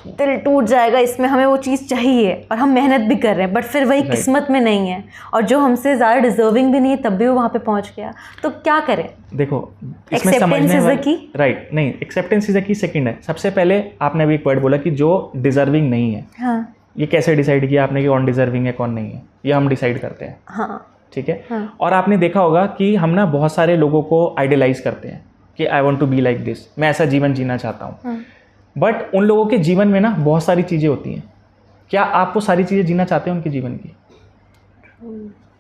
Speaker 1: दिल टूट जाएगा, इसमें हमें वो चीज़ चाहिए और हम मेहनत भी कर रहे हैं, बट फिर वही किस्मत में नहीं है और जो हमसे ज़्यादा डिजर्विंग भी नहीं है तब भी वो वहाँ पे पहुँच गया, तो क्या करें?
Speaker 2: देखो इसमें समझने वाली, राइट, नहीं, एक्सेप्टेंस इज अ की सेकंड है। सबसे पहले आपने अभी एक वर्ड बोला कि जो डिजर्विंग नहीं है।
Speaker 1: हाँ,
Speaker 2: ये कैसे डिसाइड किया आपने कि कौन डिजर्विंग है कौन नहीं है? ये हम डिसाइड करते हैं।
Speaker 1: हाँ,
Speaker 2: ठीक है।
Speaker 1: हाँ.
Speaker 2: और आपने देखा होगा कि हम ना बहुत सारे लोगों को आइडियलाइज करते हैं कि I want to be like this, मैं ऐसा जीवन जीना चाहता हूँ। बट उन लोगों के जीवन में ना बहुत सारी चीज़ें होती हैं। क्या आप वो सारी चीज़ें जीना चाहते हैं उनके जीवन की?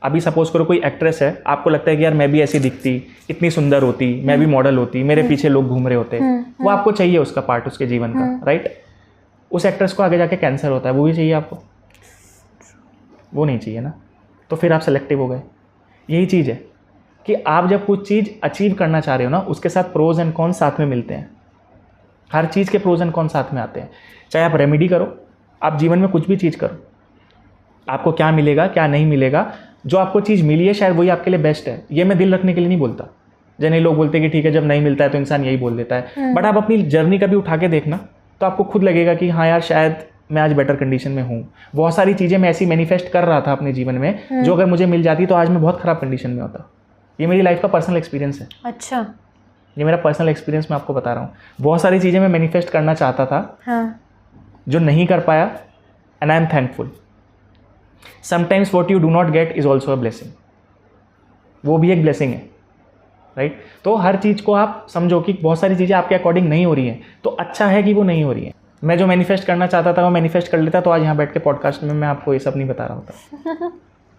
Speaker 2: अभी सपोज करो कोई एक्ट्रेस है, आपको लगता है कि यार मैं भी ऐसी दिखती, इतनी सुंदर होती, मैं भी मॉडल होती, मेरे पीछे लोग घूम रहे होते, वो आपको चाहिए उसका पार्ट उसके जीवन का, राइट? उस एक्ट्रेस को आगे जाके कैंसर होता है, वो भी चाहिए आपको? वो नहीं चाहिए ना, तो फिर आप सेलेक्टिव हो गए। यही चीज़ है कि आप जब कुछ चीज़ अचीव करना चाह रहे हो ना, उसके साथ प्रोज एंड कॉन्स साथ में मिलते हैं। हर चीज़ के प्रोज एंड कॉन्स साथ में आते हैं। चाहे आप रेमेडी करो, आप जीवन में कुछ भी चीज़ करो, आपको क्या मिलेगा क्या नहीं मिलेगा, जो आपको चीज़ मिली है शायद वही आपके लिए बेस्ट है। ये मैं दिल रखने के लिए नहीं बोलता, जैसे लोग बोलते हैं कि ठीक है जब नहीं मिलता है तो इंसान यही बोल देता है, बट आप अपनी जर्नी का भी उठा के देखना तो आपको खुद लगेगा कि हाँ यार शायद मैं आज बेटर कंडीशन में हूँ। बहुत सारी चीज़ें मैं ऐसी मैनिफेस्ट कर रहा था अपने जीवन में जो अगर मुझे मिल जाती तो आज मैं बहुत ख़राब कंडीशन में होता। ये मेरी लाइफ का पर्सनल एक्सपीरियंस है।
Speaker 1: अच्छा,
Speaker 2: ये मेरा पर्सनल एक्सपीरियंस मैं आपको बता रहा हूँ। बहुत सारी चीज़ें मैं मैनिफेस्ट करना चाहता था,
Speaker 1: हाँ,
Speaker 2: जो नहीं कर पाया, and I am thankful. Sometimes what you do not get is also a blessing, वो भी एक ब्लेसिंग है, राइट? तो हर चीज़ को आप समझो कि बहुत सारी चीज़ें आपके अकॉर्डिंग नहीं हो रही हैं, तो अच्छा है कि वो नहीं हो रही है। मैं जो मैनिफेस्ट करना चाहता था वो मैनिफेस्ट कर लेता, तो आज यहाँ बैठ के पॉडकास्ट में मैं आपको ये सब नहीं बता रहा होता।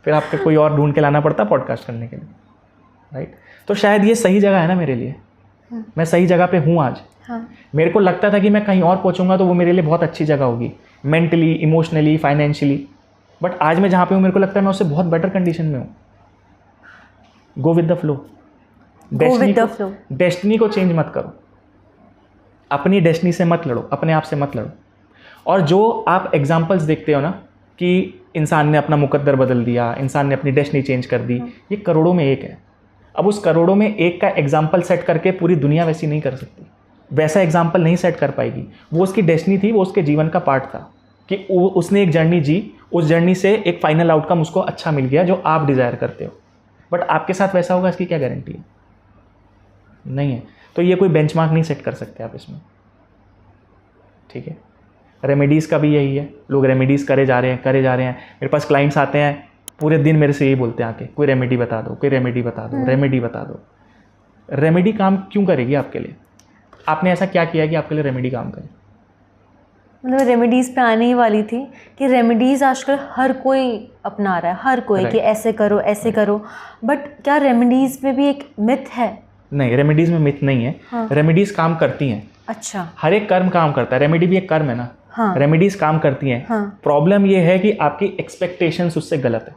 Speaker 2: फिर आपको कोई और ढूंढ के लाना पड़ता पॉडकास्ट करने के लिए, राइट? तो शायद ये सही जगह है ना मेरे लिए, मैं सही जगह पे हूँ आज।
Speaker 1: हाँ,
Speaker 2: मेरे को लगता था कि मैं कहीं और पहुँचूंगा तो वो मेरे लिए बहुत अच्छी जगह होगी, मेंटली, इमोशनली, फाइनेंशियली, बट आज मैं जहाँ पे हूँ मेरे को लगता है मैं उससे बहुत बेटर कंडीशन में हूँ। Go with the flow. Destiny को चेंज मत करो, अपनी डेस्टिनी से मत लड़ो, अपने आप से मत लड़ो। और जो आप एग्जाम्पल्स देखते हो ना कि इंसान ने अपना मुकद्दर बदल दिया, इंसान ने अपनी डेस्टिनी चेंज कर दी, ये करोड़ों में एक है। अब उस करोड़ों में एक का एग्जाम्पल सेट करके पूरी दुनिया वैसी नहीं कर सकती, वैसा एग्जाम्पल नहीं सेट कर पाएगी। वो उसकी डेस्टिनी थी, वो उसके जीवन का पार्ट था कि उसने एक जर्नी जी, उस जर्नी से एक फाइनल आउटकम उसको अच्छा मिल गया जो आप डिज़ायर करते हो। बट आपके साथ वैसा होगा इसकी क्या गारंटी है? नहीं है। तो ये कोई बेंचमार्क नहीं सेट कर सकते आप इसमें, ठीक है? रेमेडीज़ का भी यही है, लोग रेमेडीज़ करे जा रहे हैं। मेरे पास क्लाइंट्स आते हैं, पूरे दिन मेरे से यही बोलते हैं आके, कोई रेमेडी बता दो, कोई रेमेडी बता दो, रेमेडी बता दो। रेमेडी काम क्यों करेगी आपके लिए? आपने ऐसा क्या किया कि आपके लिए रेमेडी काम करे?
Speaker 1: मतलब रेमेडीज़ पे आने ही वाली थी कि रेमेडीज़ आजकल हर कोई अपना रहा है, हर कोई कि ऐसे करो ऐसे करो, बट क्या रेमेडीज़ में भी एक मिथ है?
Speaker 2: नहीं, रेमेडीज़ में मिथ नहीं है। हाँ। रेमेडीज़ काम करती हैं।
Speaker 1: अच्छा,
Speaker 2: हर एक कर्म काम करता है, रेमेडी भी एक कर्म है ना।
Speaker 1: हाँ।
Speaker 2: रेमेडीज़ काम करती हैं। हाँ। प्रॉब्लम ये है कि आपकी एक्सपेक्टेशंस उससे गलत है।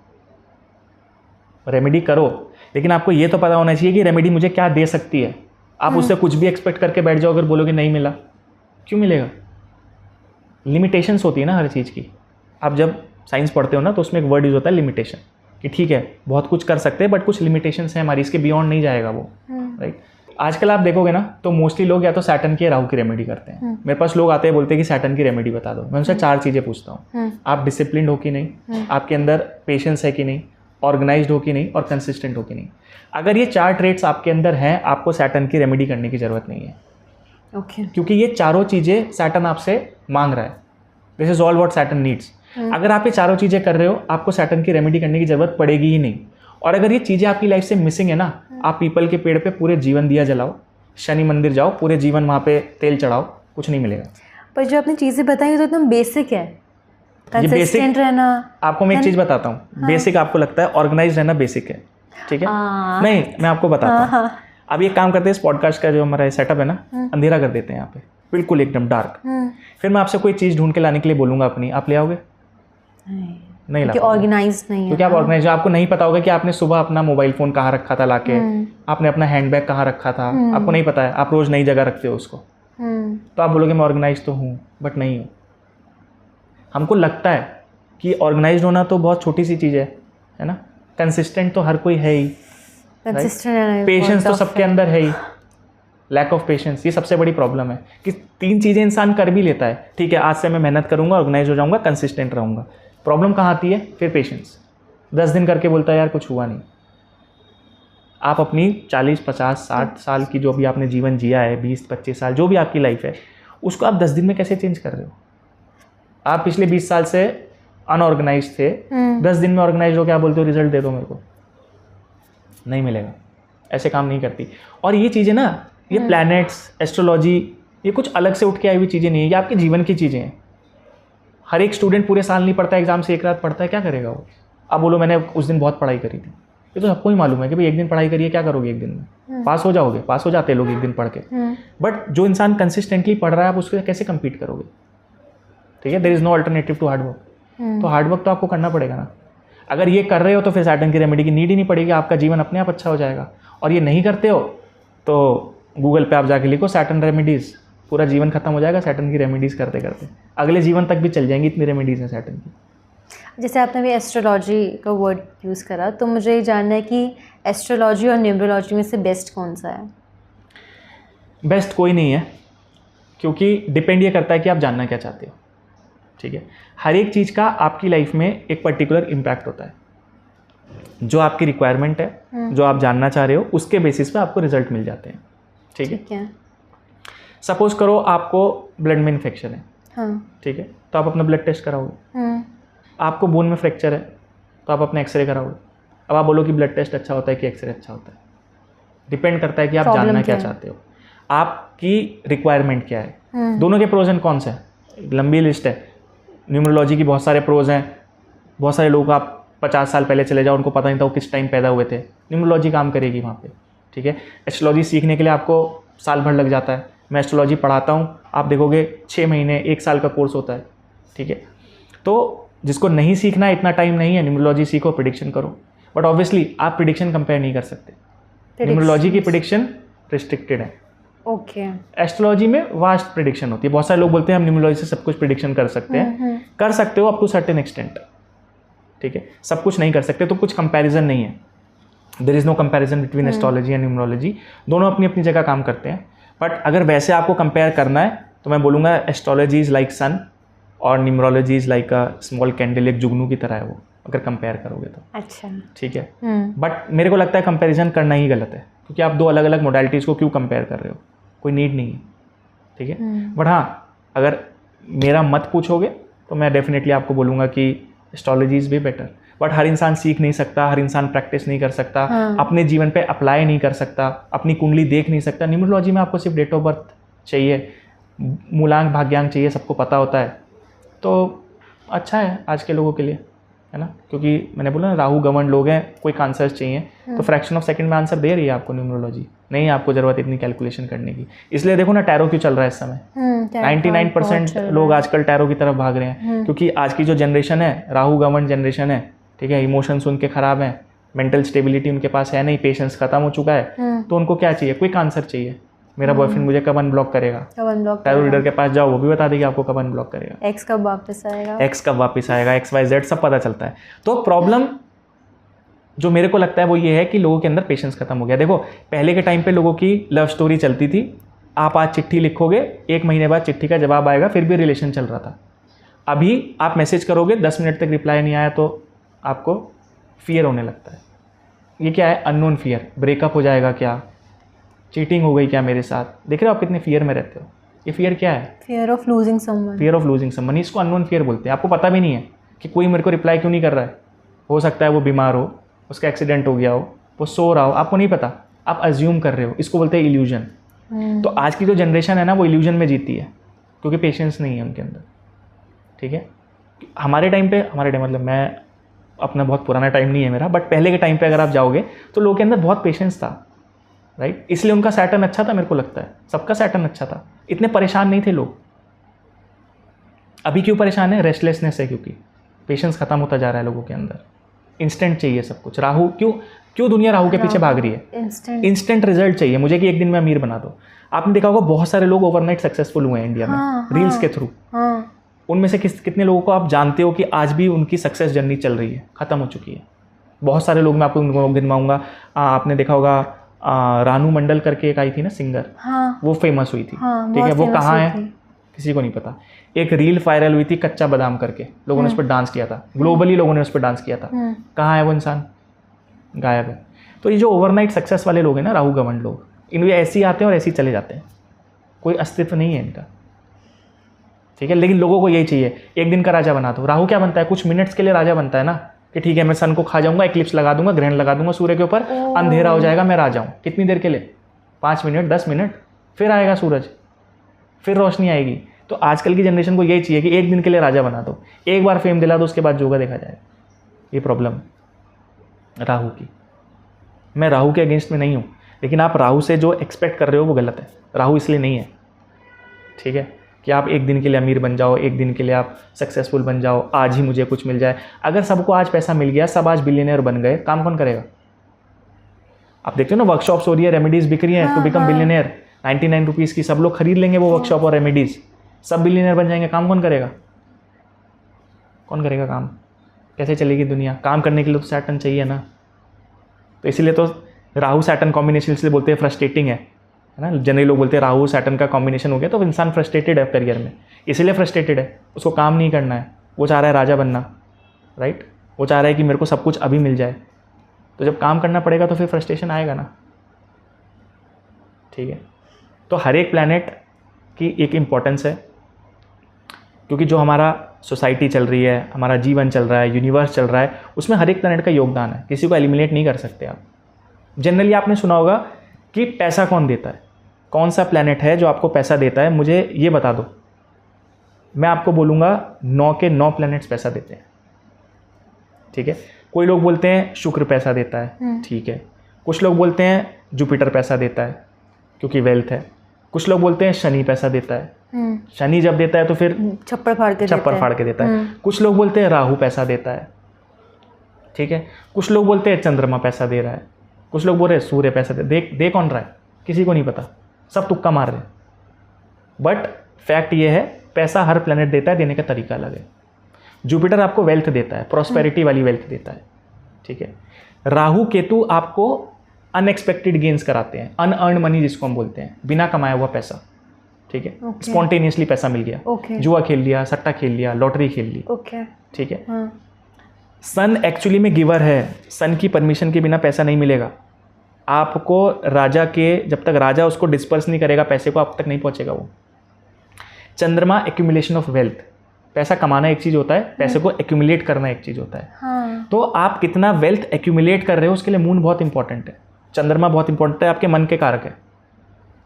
Speaker 2: रेमेडी करो, लेकिन आपको ये तो पता होना चाहिए कि रेमेडी मुझे क्या दे सकती है। आप उससे कुछ भी एक्सपेक्ट करके बैठ जाओ, अगर बोलोगे नहीं मिला, क्यों मिलेगा? लिमिटेशंस होती है ना हर चीज़ की। आप जब साइंस पढ़ते हो ना तो उसमें एक वर्ड यूज होता है लिमिटेशन, कि ठीक है बहुत कुछ कर सकते हैं बट कुछ लिमिटेशंस हैं हमारी, इसके बियॉन्ड नहीं जाएगा वो, राइट? आजकल आप देखोगे ना तो मोस्टली लोग या तो सैटर्न की राहु की रेमेडी करते हैं। मेरे पास लोग आते हैं बोलते हैं कि सैटर्न की रेमेडी बता दो। मैं उनसे 4 चीज़ें पूछता हूँ, आप डिसिप्लिन हो कि नहीं, आपके अंदर पेशेंस है कि नहीं, ऑर्गेनाइज्ड हो कि नहीं, और कंसिस्टेंट हो कि नहीं। अगर ये 4 ट्रेट्स आपके अंदर हैं, आपको सैटर्न की रेमेडी करने की ज़रूरत नहीं है। क्योंकि ये चारों चीज़ें सैटर्न आपसे मांग रहा है। This is all what Saturn needs. अगर आप ये चारों चीज़ें कर रहे हो, आपको सैटर्न की रेमेडी करने की ज़रूरत पड़ेगी ही नहीं। और अगर ये चीज़ें आपकी लाइफ से मिसिंग है ना, आप पीपल के पेड़ पे पूरे जीवन दिया जलाओ, शनि मंदिर जाओ, पूरे जीवन वहाँ पे तेल चढ़ाओ, कुछ नहीं मिलेगा।
Speaker 1: पर जो आपने चीज़ें बताई तो एकदम बेसिक है,
Speaker 2: ये
Speaker 1: कंसिस्टेंट रहना।
Speaker 2: आपको मैं एक चीज़ बताता हूँ, बेसिक आपको लगता है, ऑर्गेनाइज रहना बेसिक है, ठीक है? नहीं, मैं आपको बताता हूँ। अब ये काम करते हैं, इस पॉडकास्ट का जो हमारा सेटअप है ना, अंधेरा कर देते हैं यहाँ पे, बिल्कुल एकदम डार्क। फिर मैं आपसे कोई चीज़ ढूंढ के लाने के लिए बोलूँगा अपनी, आप ले आओगे? नहीं ला पाओगे,
Speaker 1: ऑर्गेनाइज नहीं है।
Speaker 2: क्योंकि आप ऑर्गेनाइज, आपको नहीं पता होगा कि आपने सुबह अपना मोबाइल फ़ोन कहाँ रखा था लाके, आपने अपना हैंडबैग कहाँ रखा था, आपको नहीं पता है, आप रोज़ नई जगह रखते हो उसको। तो आप बोलोगे मैं ऑर्गेनाइज तो हूँ, बट नहीं हूँ। हमको लगता है कि ऑर्गेनाइज होना तो बहुत छोटी सी चीज़ है ना। कंसिस्टेंट तो हर कोई है ही, पेशेंस तो सबके अंदर है ही। लैक ऑफ पेशेंस, ये सबसे बड़ी प्रॉब्लम है कि 3 चीज़ें इंसान कर भी लेता है, ठीक है, आज से मैं मेहनत करूँगा, ऑर्गेनाइज हो जाऊँगा, कंसिस्टेंट रहूँगा। प्रॉब्लम कहाँ आती है? फिर पेशेंस। 10 दिन करके बोलता है यार कुछ हुआ नहीं। आप अपनी 40, 50, 60 साल की जो भी आपने जीवन जिया है, 20, 25 साल जो भी आपकी लाइफ है, उसको आप 10 दिन में कैसे चेंज कर रहे हो? आप पिछले 20 साल से अनऑर्गेनाइज थे, 10 दिन में ऑर्गेनाइज हो, क्या बोलते हो रिजल्ट दे दो मेरे को, नहीं मिलेगा। ऐसे काम नहीं करती। और ये चीज़ें ना, ये प्लैनेट्स, एस्ट्रोलॉजी, ये कुछ अलग से उठ के आई हुई चीज़ें नहीं है, ये आपके जीवन की चीज़ें हैं। हर एक स्टूडेंट पूरे साल नहीं पढ़ता, एग्जाम से एक रात पढ़ता है, क्या करेगा वो? आप बोलो मैंने उस दिन बहुत पढ़ाई करी थी, ये तो सबको ही मालूम है कि भाई एक दिन पढ़ाई करिए, क्या करोगे एक दिन में? पास हो जाओगे, पास हो जाते हैं लोग एक दिन पढ़ के। बट जो इंसान कंसिस्टेंटली पढ़ रहा है, आप उसके कैसे कम्पीट करोगे? ठीक है, there is no alternative to hard work. तो हार्डवर्क तो आपको करना पड़ेगा ना। अगर ये कर रहे हो तो फिर सैटर्न की रेमेडी की नीड ही नहीं पड़ेगी, आपका जीवन अपने आप अच्छा हो जाएगा। और ये नहीं करते हो तो गूगल पे आप जाके लिखो सैटर्न रेमेडीज़, पूरा जीवन खत्म हो जाएगा सैटर्न की रेमेडीज़ करते करते, अगले जीवन तक भी चल जाएंगी, इतनी रेमेडीज़ हैं सैटर्न की।
Speaker 1: जैसे आपने भी एस्ट्रोलॉजी का वर्ड यूज़ करा, तो मुझे ये जानना है कि एस्ट्रोलॉजी और न्यूमरोलॉजी में से बेस्ट कौन सा है?
Speaker 2: बेस्ट कोई नहीं है, क्योंकि डिपेंड ये करता है कि आप जानना क्या चाहते हो। ठीक है, हर एक चीज़ का आपकी लाइफ में एक पर्टिकुलर इम्पैक्ट होता है। जो आपकी रिक्वायरमेंट है, जो आप जानना चाह रहे हो, उसके बेसिस पे आपको रिजल्ट मिल जाते हैं। ठीक है, सपोज करो आपको ब्लड में इन्फेक्शन है, हाँ, ठीक है, तो आप अपना ब्लड टेस्ट कराओगे। आपको बोन में फ्रैक्चर है तो आप अपना एक्सरे कराओगे। अब आप बोलो कि ब्लड टेस्ट अच्छा होता है कि एक्सरे अच्छा होता है, डिपेंड करता है कि आप जानना क्या चाहते हो, आपकी रिक्वायरमेंट क्या है। दोनों के प्रोज एंड कॉन्स हैं, लंबी लिस्ट है। न्यूमरोलॉजी की बहुत सारे प्रोज हैं, बहुत सारे लोग आप 50 साल पहले चले जाओ, उनको पता नहीं था वो किस टाइम पैदा हुए थे, न्यूमरोलॉजी काम करेगी वहाँ पे। ठीक है, एस्ट्रोलॉजी सीखने के लिए आपको साल भर लग जाता है। मैं एस्ट्रोलॉजी पढ़ाता हूँ, आप देखोगे 6 महीने 1 साल का कोर्स होता है। ठीक है, तो जिसको नहीं सीखना है, इतना टाइम नहीं है, न्यूमरोलॉजी सीखो, प्रेडिक्शन करो। बट ऑब्वियसली आप प्रेडिक्शन कंपेयर नहीं कर सकते, न्यूमरोलॉजी की प्रेडिक्शन रिस्ट्रिक्टेड है।
Speaker 1: ओके,
Speaker 2: एस्ट्रोलॉजी में वास्ट प्रेडिक्शन होती है। बहुत सारे लोग बोलते हैं हम न्यूमरोलॉजी से सब कुछ प्रेडिक्शन कर सकते हैं, कर सकते हो अप टू सर्टेन एक्सटेंट। ठीक है, सब कुछ नहीं कर सकते, तो कुछ कंपैरिजन नहीं है। There is no comparison between astrology and numerology, दोनों अपनी अपनी जगह काम करते हैं। बट अगर वैसे आपको कंपेयर करना है तो मैं बोलूँगा एस्ट्रोलॉजी इज़ लाइक सन और numerology is like a small candle, एक जुगनू की तरह है वो, अगर कंपेयर करोगे तो।
Speaker 1: अच्छा, ठीक
Speaker 2: है, बट मेरे को लगता है कंपैरिजन करना ही गलत है, क्योंकि आप 2 अलग अलग मोडालिटीज़ को क्यों कंपेयर कर रहे हो, कोई नीड नहीं है। ठीक है, बट हाँ, अगर मेरा मत पूछोगे तो मैं डेफिनेटली आपको बोलूँगा कि astrology is way better. But हर इंसान सीख नहीं सकता, हर इंसान प्रैक्टिस नहीं कर सकता, अपने जीवन पे अप्लाई नहीं कर सकता, अपनी कुंडली देख नहीं सकता। न्यूमरोलॉजी में आपको सिर्फ डेट ऑफ बर्थ चाहिए, मूलांक भाग्यांक चाहिए, सबको पता होता है, तो अच्छा है आज के लोगों के लिए, है ना। क्योंकि मैंने बोला ना, राहु गवर्न लोग हैं, कोई आंसर्स चाहिए तो फ्रैक्शन ऑफ सेकंड में आंसर दे रही है आपको न्यूमरोलॉजी, नहीं आपको ज़रूरत इतनी कैलकुलेशन करने की। इसलिए देखो ना टैरो क्यों चल रहा है इस समय, 99% लोग आजकल टैरो की तरफ भाग रहे हैं, क्योंकि आज की जो जनरेशन है, राहु गवर्न जनरेशन है। ठीक है, इमोशंस उनके ख़राब हैं, मेंटल स्टेबिलिटी उनके पास है नहीं, पेशेंस खत्म हो चुका है, तो उनको क्या चाहिए, क्विक आंसर चाहिए। मेरा बॉयफ्रेंड मुझे कब अनब्लॉक करेगा, टैरो रीडर के पास जाओ, वो भी बता देगी आपको कब अनब्लॉक करेगा,
Speaker 1: एक्स कब वापस आएगा,
Speaker 2: XYZ सब पता चलता है। तो प्रॉब्लम जो मेरे को लगता है वो ये है कि लोगों के अंदर पेशेंस खत्म हो गया। देखो पहले के टाइम पे लोगों की लव स्टोरी चलती थी, आप आज चिट्ठी लिखोगे 1 महीने बाद चिट्ठी का जवाब आएगा, फिर भी रिलेशन चल रहा था। अभी आप मैसेज करोगे 10 मिनट तक रिप्लाई नहीं आया तो आपको फियर होने लगता है। ये क्या है? Unknown fear. ब्रेकअप हो जाएगा क्या, चीटिंग हो गई क्या मेरे साथ। देख रहे हो आप कितने फियर में रहते हो। ये फियर क्या है?
Speaker 1: Fear of losing someone.
Speaker 2: Fear of losing someone, इसको अननोन फियर बोलते हैं। आपको पता भी नहीं है कि कोई मेरे को रिप्लाई क्यों नहीं कर रहा है। हो सकता है वो बीमार हो, उसका एक्सीडेंट हो गया हो, वो सो रहा हो, आपको नहीं पता, आप अज्यूम कर रहे हो। इसको बोलते हैं इल्यूजन। तो आज की जो जनरेशन है ना वो इल्यूजन में जीती है, क्योंकि पेशेंस नहीं है उनके अंदर। ठीक है, हमारे टाइम मतलब मैं अपना बहुत पुराना टाइम नहीं है मेरा, बट पहले के टाइम पे अगर आप जाओगे तो लोगों के अंदर बहुत पेशेंस था, राइट। इसलिए उनका सैटर्न अच्छा था, मेरे को लगता है सबका सैटर्न अच्छा था, इतने परेशान नहीं थे लोग। अभी क्यों परेशान है? रेस्टलेसनेस है, क्योंकि पेशेंस खत्म होता जा रहा है लोगों के अंदर। इंस्टेंट चाहिए सब कुछ। राहु क्यों दुनिया राहु के पीछे भाग रही है? इंस्टेंट रिजल्ट चाहिए मुझे कि एक दिन में अमीर बना दो। आपने देखा होगा बहुत सारे लोग ओवरनाइट सक्सेसफुल हुए हैं इंडिया में, रील्स के थ्रू। उनमें से कितने लोगों को आप जानते हो कि आज भी उनकी सक्सेस जर्नी चल रही है, ख़त्म हो चुकी है? बहुत सारे लोग, मैं आपको गिनवाऊंगा। आपने देखा होगा रानू मंडल करके एक आई थी ना सिंगर, वो फेमस हुई थी। ठीक है, वो कहाँ है किसी को नहीं पता। एक रील वायरल हुई थी कच्चा बादाम करके, लोगों ने उस पर डांस किया था, ग्लोबली लोगों ने उस पर डांस किया था। कहाँ है वो इंसान? गायब है। तो ये जो ओवरनाइट सक्सेस वाले लोग हैं ना, राहु गवर्न लोग, इनमें ऐसे ही आते हैं और ऐसे ही चले जाते हैं, कोई अस्तित्व नहीं है इनका। ठीक है, लेकिन लोगों को यही चाहिए, एक दिन का राजा बना दो। राहु क्या बनता है? कुछ मिनट्स के लिए राजा बनता है ना, कि ठीक है मैं सन को खा जाऊंगा, एक्लिप्स लगा दूंगा, ग्रहण लगा दूंगा सूर्य के ऊपर, अंधेरा हो जाएगा, मैं राजा हूँ। कितनी देर के लिए? 5 मिनट, 10 मिनट, फिर आएगा सूरज, फिर रोशनी आएगी। तो आजकल की जनरेशन को यही चाहिए कि एक दिन के लिए राजा बना दो, एक बार फेम दिला दो, उसके बाद जो होगा देखा जाएगा। ये प्रॉब्लम राहु की। मैं राहु के अगेंस्ट में नहीं हूँ, लेकिन आप राहु से जो एक्सपेक्ट कर रहे हो वो गलत है। राहु इसलिए नहीं है, ठीक है, कि आप एक दिन के लिए अमीर बन जाओ, एक दिन के लिए आप सक्सेसफुल बन जाओ, आज ही मुझे कुछ मिल जाए। अगर सबको आज पैसा मिल गया, सब आज बिलियनियर बन गए, काम कौन करेगा? आप देखते हो ना वर्कशॉप्स हो रही है, रेमेडीज बिक रही है टू बिकम बिलियनियर। 99 रुपीज़ की सब लोग खरीद लेंगे वो वर्कशॉप और रेमेडीज, सब बिलियनियर बन जाएंगे। काम कौन करेगा? कौन करेगा काम? कैसे चलेगी दुनिया? काम करने के लिए तो सैटर्न चाहिए ना। तो इसीलिए तो राहु सैटर्न कॉम्बिनेशन इसलिए बोलते हैं फ्रस्ट्रेटिंग है ना। जनरली लोग बोलते हैं राहु सैटर्न का कॉम्बिनेशन हो गया तो इंसान फ्रस्ट्रेटेड है करियर में, इसीलिए फ्रस्ट्रेटेड है। उसको काम नहीं करना है, वो चाह रहा है राजा बनना, राइट। वो चाह रहा है कि मेरे को सब कुछ अभी मिल जाए। तो जब काम करना पड़ेगा तो फिर फ्रस्ट्रेशन आएगा ना। ठीक है, तो हर एक प्लैनेट की एक इम्पोर्टेंस है, क्योंकि जो हमारा सोसाइटी चल रही है, हमारा जीवन चल रहा है, यूनिवर्स चल रहा है, उसमें हर एक प्लैनेट का योगदान है। किसी को एलिमिनेट नहीं कर सकते आप। जनरली आपने सुना होगा कि पैसा कौन देता है, कौन सा प्लैनेट है जो आपको पैसा देता है, मुझे ये बता दो। मैं आपको बोलूँगा 9 के 9 प्लैनेट्स पैसा देते हैं। ठीक है, कोई लोग बोलते हैं शुक्र पैसा देता है, ठीक है। कुछ लोग बोलते हैं जुपिटर पैसा देता है क्योंकि वेल्थ है। कुछ लोग बोलते हैं शनि पैसा देता है, शनि जब देता है तो फिर
Speaker 1: छप्पर फाड़ के देता है।
Speaker 2: कुछ लोग बोलते हैं राहु पैसा देता है, ठीक है। कुछ लोग बोलते हैं चंद्रमा पैसा दे रहा है, कुछ लोग बोल रहे हैं सूर्य पैसा दे कौन रहा है किसी को नहीं पता, सब तुक्का मार रहे हैं। बट फैक्ट ये है पैसा हर प्लेनेट देता है, देने का तरीका अलग है। जुपिटर आपको वेल्थ देता है, प्रॉस्पेरिटी वाली वेल्थ देता है, ठीक है। राहु केतु आपको अनएक्सपेक्टेड गेन्स कराते हैं, अनअर्न मनी जिसको हम बोलते हैं, बिना कमाया हुआ पैसा, ठीक है। स्पॉन्टेनियसली पैसा मिल गया, जुआ खेल लिया, सट्टा खेल लिया, लॉटरी खेल ली, ठीक है। सन एक्चुअली में गिवर है, सन की परमिशन के बिना पैसा नहीं मिलेगा आपको। राजा के जब तक राजा उसको डिस्पर्स नहीं करेगा पैसे को, आप तक नहीं पहुंचेगा वो। चंद्रमा एक्यूमुलेशन ऑफ वेल्थ, पैसा कमाना एक चीज़ होता है, पैसे को एक्यूमुलेट करना एक चीज़ होता है। हाँ। तो आप कितना वेल्थ एक्यूमुलेट कर रहे हो उसके लिए मून बहुत इंपॉर्टेंट है, चंद्रमा बहुत इंपॉर्टेंट है, आपके मन के कारक है।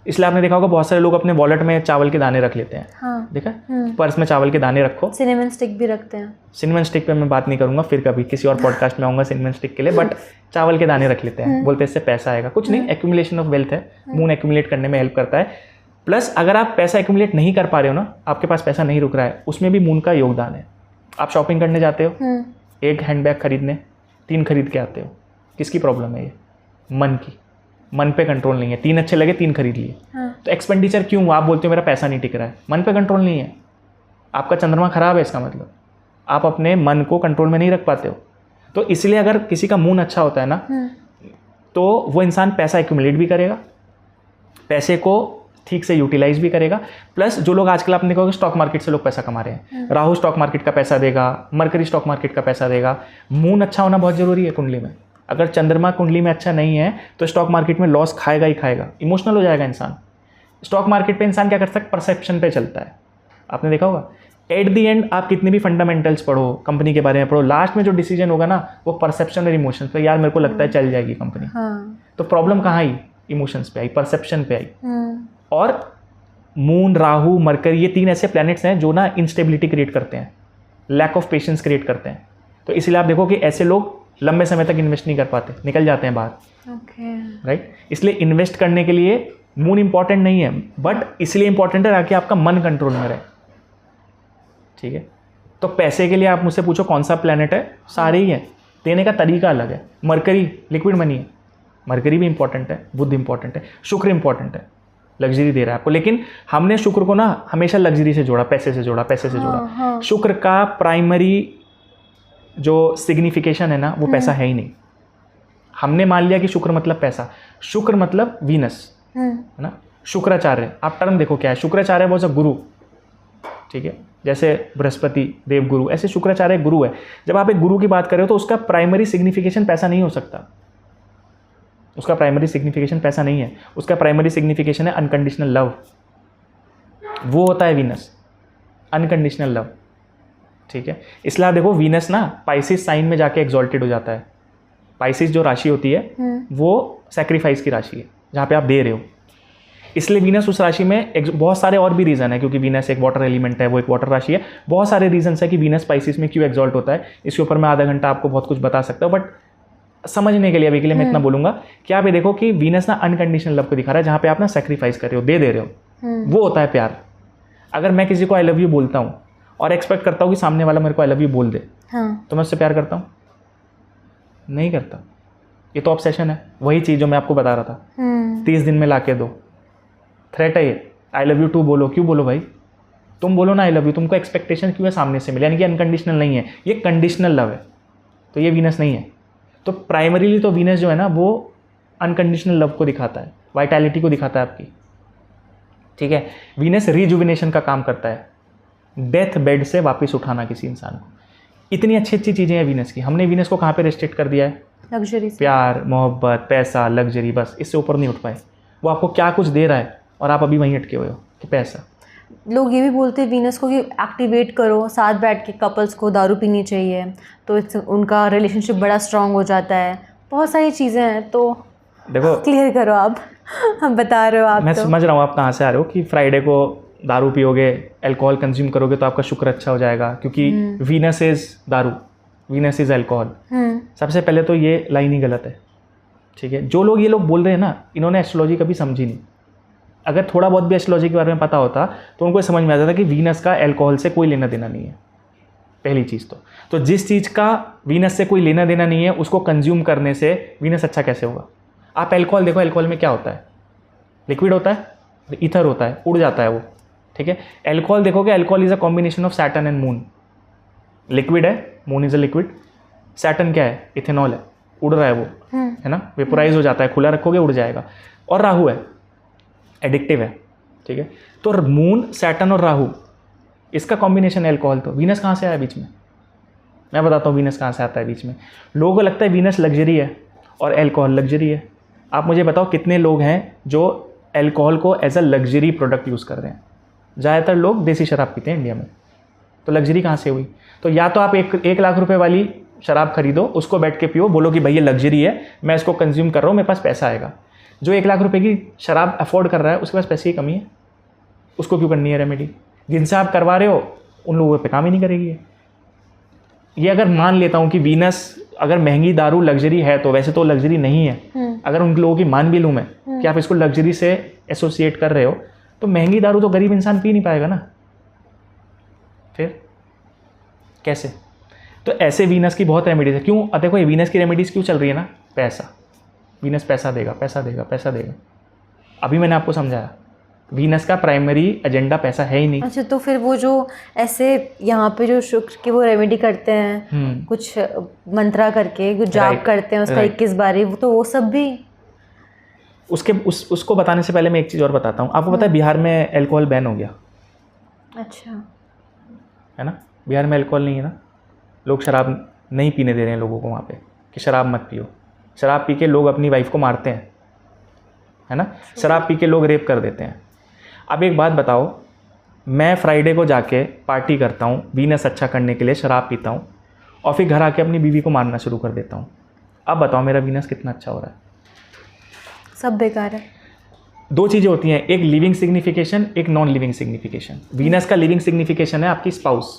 Speaker 2: इसलिए आपने देखा होगा बहुत सारे लोग अपने वॉलेट में चावल के दाने रख लेते हैं। हाँ। देखा, पर्स में चावल के दाने रखो।
Speaker 1: सिनेमन स्टिक भी रखते हैं।
Speaker 2: सिनेमन स्टिक पे मैं बात नहीं करूंगा, फिर कभी किसी और पॉडकास्ट में आऊँगा सिनेमन स्टिक के लिए। बट चावल के दाने रख लेते हैं, बोलते हैं इससे पैसा आएगा। कुछ नहीं, एक्यूमुलेशन ऑफ वेल्थ है, मून एक्यूमुलेट करने में हेल्प करता है। प्लस अगर आप पैसा एक्यूमुलेट नहीं कर पा रहे हो ना, आपके पास पैसा नहीं रुक रहा है, उसमें भी मून का योगदान है। आप शॉपिंग करने जाते हो, एक हैंडबैग खरीदने 3 खरीद के आते हो, किसकी प्रॉब्लम है ये? मन की। मन पे कंट्रोल नहीं है, 3 अच्छे लगे 3 खरीद लिए। तो एक्सपेंडिचर क्यों? आप बोलते हो मेरा पैसा नहीं टिक रहा है, मन पे कंट्रोल नहीं है, आपका चंद्रमा खराब है। इसका मतलब आप अपने मन को कंट्रोल में नहीं रख पाते हो। तो इसलिए अगर किसी का मून अच्छा होता है ना, तो वो इंसान पैसा एक्यूमुलेट भी करेगा, पैसे को ठीक से यूटिलाइज भी करेगा। प्लस जो लोग आजकल आपने देखा स्टॉक मार्केट से लोग पैसा कमा रहे हैं, राहु स्टॉक मार्केट का पैसा देगा, मरकरी स्टॉक मार्केट का पैसा देगा। मून अच्छा होना बहुत ज़रूरी है कुंडली में। अगर चंद्रमा कुंडली में अच्छा नहीं है तो स्टॉक मार्केट में लॉस खाएगा ही खाएगा, इमोशनल हो जाएगा इंसान। स्टॉक मार्केट पे इंसान क्या कर सकता है, परसेप्शन पे चलता है। आपने देखा होगा एट दी एंड आप कितने भी फंडामेंटल्स पढ़ो, कंपनी के बारे में पढ़ो, लास्ट में जो डिसीजन होगा ना वो परसेप्शन और इमोशंस पे, यार मेरे को लगता है चल जाएगी कंपनी। तो प्रॉब्लम कहाँ आई, इमोशंस पे आई, परसेप्शन पे आई। और मून, राहु, मरकरी, ये 3 ऐसे प्लैनेट्स हैं जो ना इंस्टेबिलिटी क्रिएट करते हैं, लैक ऑफ पेशेंस क्रिएट करते हैं। तो इसलिए आप देखो कि ऐसे लोग लंबे समय तक इन्वेस्ट नहीं कर पाते, निकल जाते हैं बाहर। राइट। इसलिए इन्वेस्ट करने के लिए मून इंपॉर्टेंट नहीं है, बट इसलिए इंपॉर्टेंट है ताकि आपका मन कंट्रोल में रहे। ठीक है। तो पैसे के लिए आप मुझसे पूछो कौन सा प्लैनेट है, सारे ही हैं, देने का तरीका अलग है। मरकरी लिक्विड मनी है, मरकरी भी इंपॉर्टेंट है, बुध इंपॉर्टेंट है, शुक्र इंपॉर्टेंट है, लग्जरी दे रहा है आपको। लेकिन हमने शुक्र को ना हमेशा लग्जरी से जोड़ा, पैसे से जोड़ा, पैसे से जोड़ा। शुक्र का प्राइमरी जो सिग्निफिकेशन है ना वो पैसा है ही नहीं। हमने मान लिया कि शुक्र मतलब पैसा, शुक्र मतलब वीनस है ना, शुक्राचार्य। आप टर्म देखो क्या है, शुक्राचार्य वो गुरु। ठीक है। जैसे बृहस्पति देव गुरु, ऐसे शुक्राचार्य गुरु है। जब आप एक गुरु की बात कर रहे हो तो उसका प्राइमरी सिग्निफिकेशन पैसा नहीं हो सकता, उसका प्राइमरी सिग्निफिकेशन पैसा नहीं है, उसका प्राइमरी सिग्निफिकेशन है अनकंडीशनल लव। वो होता है वीनस, अनकंडीशनल लव। ठीक है। इसलिए आप देखो वीनस ना पाइसिस साइन में जाके एक्सॉल्टेड हो जाता है। पाइसिस जो राशि होती है वो सैक्रिफाइस की राशि है, जहाँ पे आप दे रहे हो। इसलिए वीनस उस राशि में बहुत सारे और भी रीज़न है, क्योंकि वीनस एक वाटर एलिमेंट है, वो एक वाटर राशि है। बहुत सारे रीजंस है कि वीनस स्पाइसिस में क्यों एक्सॉल्ट होता है। इसके ऊपर मैं आधा घंटा आपको बहुत कुछ बता सकता हूँ, बट समझने के लिए अभी के लिए मैं इतना बोलूँगा कि आप ये देखो कि वीनस ना अनकंडीशनल लव को दिखा रहा है, जहाँ पे आप ना सेक्रीफाइस कर रहे हो, दे रहे हो। वो होता है प्यार। अगर मैं किसी को आई लव यू बोलता हूँ और एक्सपेक्ट करता हूँ कि सामने वाला मेरे को आई लव यू बोल दे, तो मैं उससे प्यार करता हूँ? नहीं करता। ये तो ऑब्सेशन है। वही चीज़ जो मैं आपको बता रहा था, 30 दिन में ला के दो, थ्रेट है ये। आई लव यू टू बोलो, क्यों बोलो भाई, तुम बोलो ना आई लव यू, तुमको एक्सपेक्टेशन क्यों है सामने से मिले, यानी कि अनकंडीशनल नहीं है, ये कंडीशनल लव है। तो ये वीनस नहीं है। तो प्राइमरीली तो वीनस जो है ना वो अनकंडीशनल लव को दिखाता है, वाइटैलिटी को दिखाता है आपकी। ठीक है। वीनस रिजुविनेशन का काम करता है, डेथ बेड से वापस उठाना किसी इंसान को। इतनी अच्छी अच्छी चीज़ें हैं वीनस की। हमने वीनस को कहाँ पे रेस्ट्रिक्ट कर दिया है?
Speaker 1: लग्जरी,
Speaker 2: प्यार, मोहब्बत, पैसा, लग्जरी, बस इससे ऊपर नहीं उठ पाए। वो आपको क्या कुछ दे रहा है और आप अभी वहीं अटके हुए हो कि पैसा।
Speaker 1: लोग ये भी बोलते हैं वीनस को कि एक्टिवेट करो, साथ बैठ के कपल्स को दारू पीनी चाहिए, तो इससे उनका रिलेशनशिप बड़ा स्ट्रांग हो जाता है। बहुत सारी चीज़ें हैं, तो देखो क्लियर करो आप। हम बता रहे हो आप।
Speaker 2: मैं समझ रहा हूँ आप कहाँ से आ रहे हो कि फ्राइडे को दारू पियोगे, अल्कोहल कंज्यूम करोगे तो आपका शुक्र अच्छा हो जाएगा, क्योंकि वीनस इज़ दारू, वीनस इज़ अल्कोहल। सबसे पहले तो ये लाइन ही गलत है। ठीक है। जो लोग ये लोग बोल रहे हैं ना, इन्होंने एस्ट्रोलॉजी कभी समझी नहीं। अगर थोड़ा बहुत भी एस्ट्रोलॉजी के बारे में पता होता तो उनको समझ में आ जाता कि वीनस का अल्कोहल से कोई लेना देना नहीं है, पहली चीज़ तो जिस चीज़ का वीनस से कोई लेना देना नहीं है उसको कंज्यूम करने से वीनस अच्छा कैसे होगा? आप अल्कोहल देखो, अल्कोहल में क्या होता है? लिक्विड होता है, ईथर होता है, उड़ जाता है वो। ठीक है। अल्कोहल देखोगे, alcohol is a combination of Saturn and moon. Liquid है, moon is a liquid. Saturn क्या है? इथेनॉल है, उड़ रहा है वो, है ना, वेपोराइज हो जाता है, खुला रखोगे उड़ जाएगा। और राहु है, एडिक्टिव है। ठीक है। तो मून, सैटर्न और राहु, इसका कॉम्बिनेशन है अल्कोहल। तो वीनस कहाँ से आया बीच में? मैं बताता हूँ वीनस कहाँ से आता है बीच में। लोगों को लगता है वीनस लग्जरी है और अल्कोहल लग्जरी है। आप मुझे बताओ कितने लोग हैं जो अल्कोहल को as a luxury product use कर रहे हैं? ज़्यादातर लोग देसी शराब पीते हैं इंडिया में। तो लग्जरी कहाँ से हुई? तो या तो आप 1 लाख रुपए वाली शराब खरीदो, उसको बैठ के पियो, बोलो कि भाई ये लग्जरी है, मैं इसको कंज्यूम कर रहा हूँ, मेरे पास पैसा आएगा। जो 1 लाख रुपए की शराब अफोर्ड कर रहा है उसके पास पैसे की कमी है, उसको क्यों करनी है रेमेडी? जिनसे आप करवा रहे हो उन लोगों पे काम ही नहीं करेगी ये। अगर मान लेता हूँ कि वीनस अगर महंगी दारू लग्जरी है, तो वैसे तो लग्जरी नहीं है, अगर उन लोगों की मान भी लूँ मैं कि आप इसको लग्जरी से एसोसिएट कर रहे हो, तो महंगी दारू तो गरीब इंसान पी नहीं पाएगा ना, फिर कैसे? तो ऐसे वीनस की बहुत रेमेडीज है। क्यों? देखो ये वीनस की रेमेडीज क्यों चल रही है ना? पैसा। वीनस पैसा देगा, पैसा देगा, पैसा देगा। अभी मैंने आपको समझाया वीनस का प्राइमरी एजेंडा पैसा है ही नहीं।
Speaker 1: अच्छा, तो फिर वो जो ऐसे यहाँ पे जो शुक्र की वो रेमेडी करते हैं कुछ मंत्रा करके कुछ जाप करते हैं उसका 21 बारी, तो वो सब भी
Speaker 2: उसको बताने से पहले मैं एक चीज़ और बताता हूँ। आपको पता है बिहार में अल्कोहल बैन हो गया?
Speaker 1: अच्छा,
Speaker 2: है ना, बिहार में अल्कोहल नहीं है ना, लोग शराब नहीं पीने दे रहे हैं लोगों को वहाँ पे कि शराब मत पियो। शराब पी के लोग अपनी वाइफ को मारते हैं, है ना, शराब पी के लोग रेप कर देते हैं। अब एक बात बताओ, मैं फ्राइडे को जाके पार्टी करता हूँ वीनस अच्छा करने के लिए, शराब पीता हूँ और फिर घर आके अपनी बीवी को मारना शुरू कर देता हूँ। अब बताओ मेरा वीनस कितना अच्छा हो रहा है?
Speaker 1: सब बेकार है।
Speaker 2: दो चीज़ें होती हैं, एक लिविंग सिग्निफिकेशन, एक नॉन लिविंग सिग्निफिकेशन। वीनस का लिविंग सिग्निफिकेशन है आपकी स्पाउस,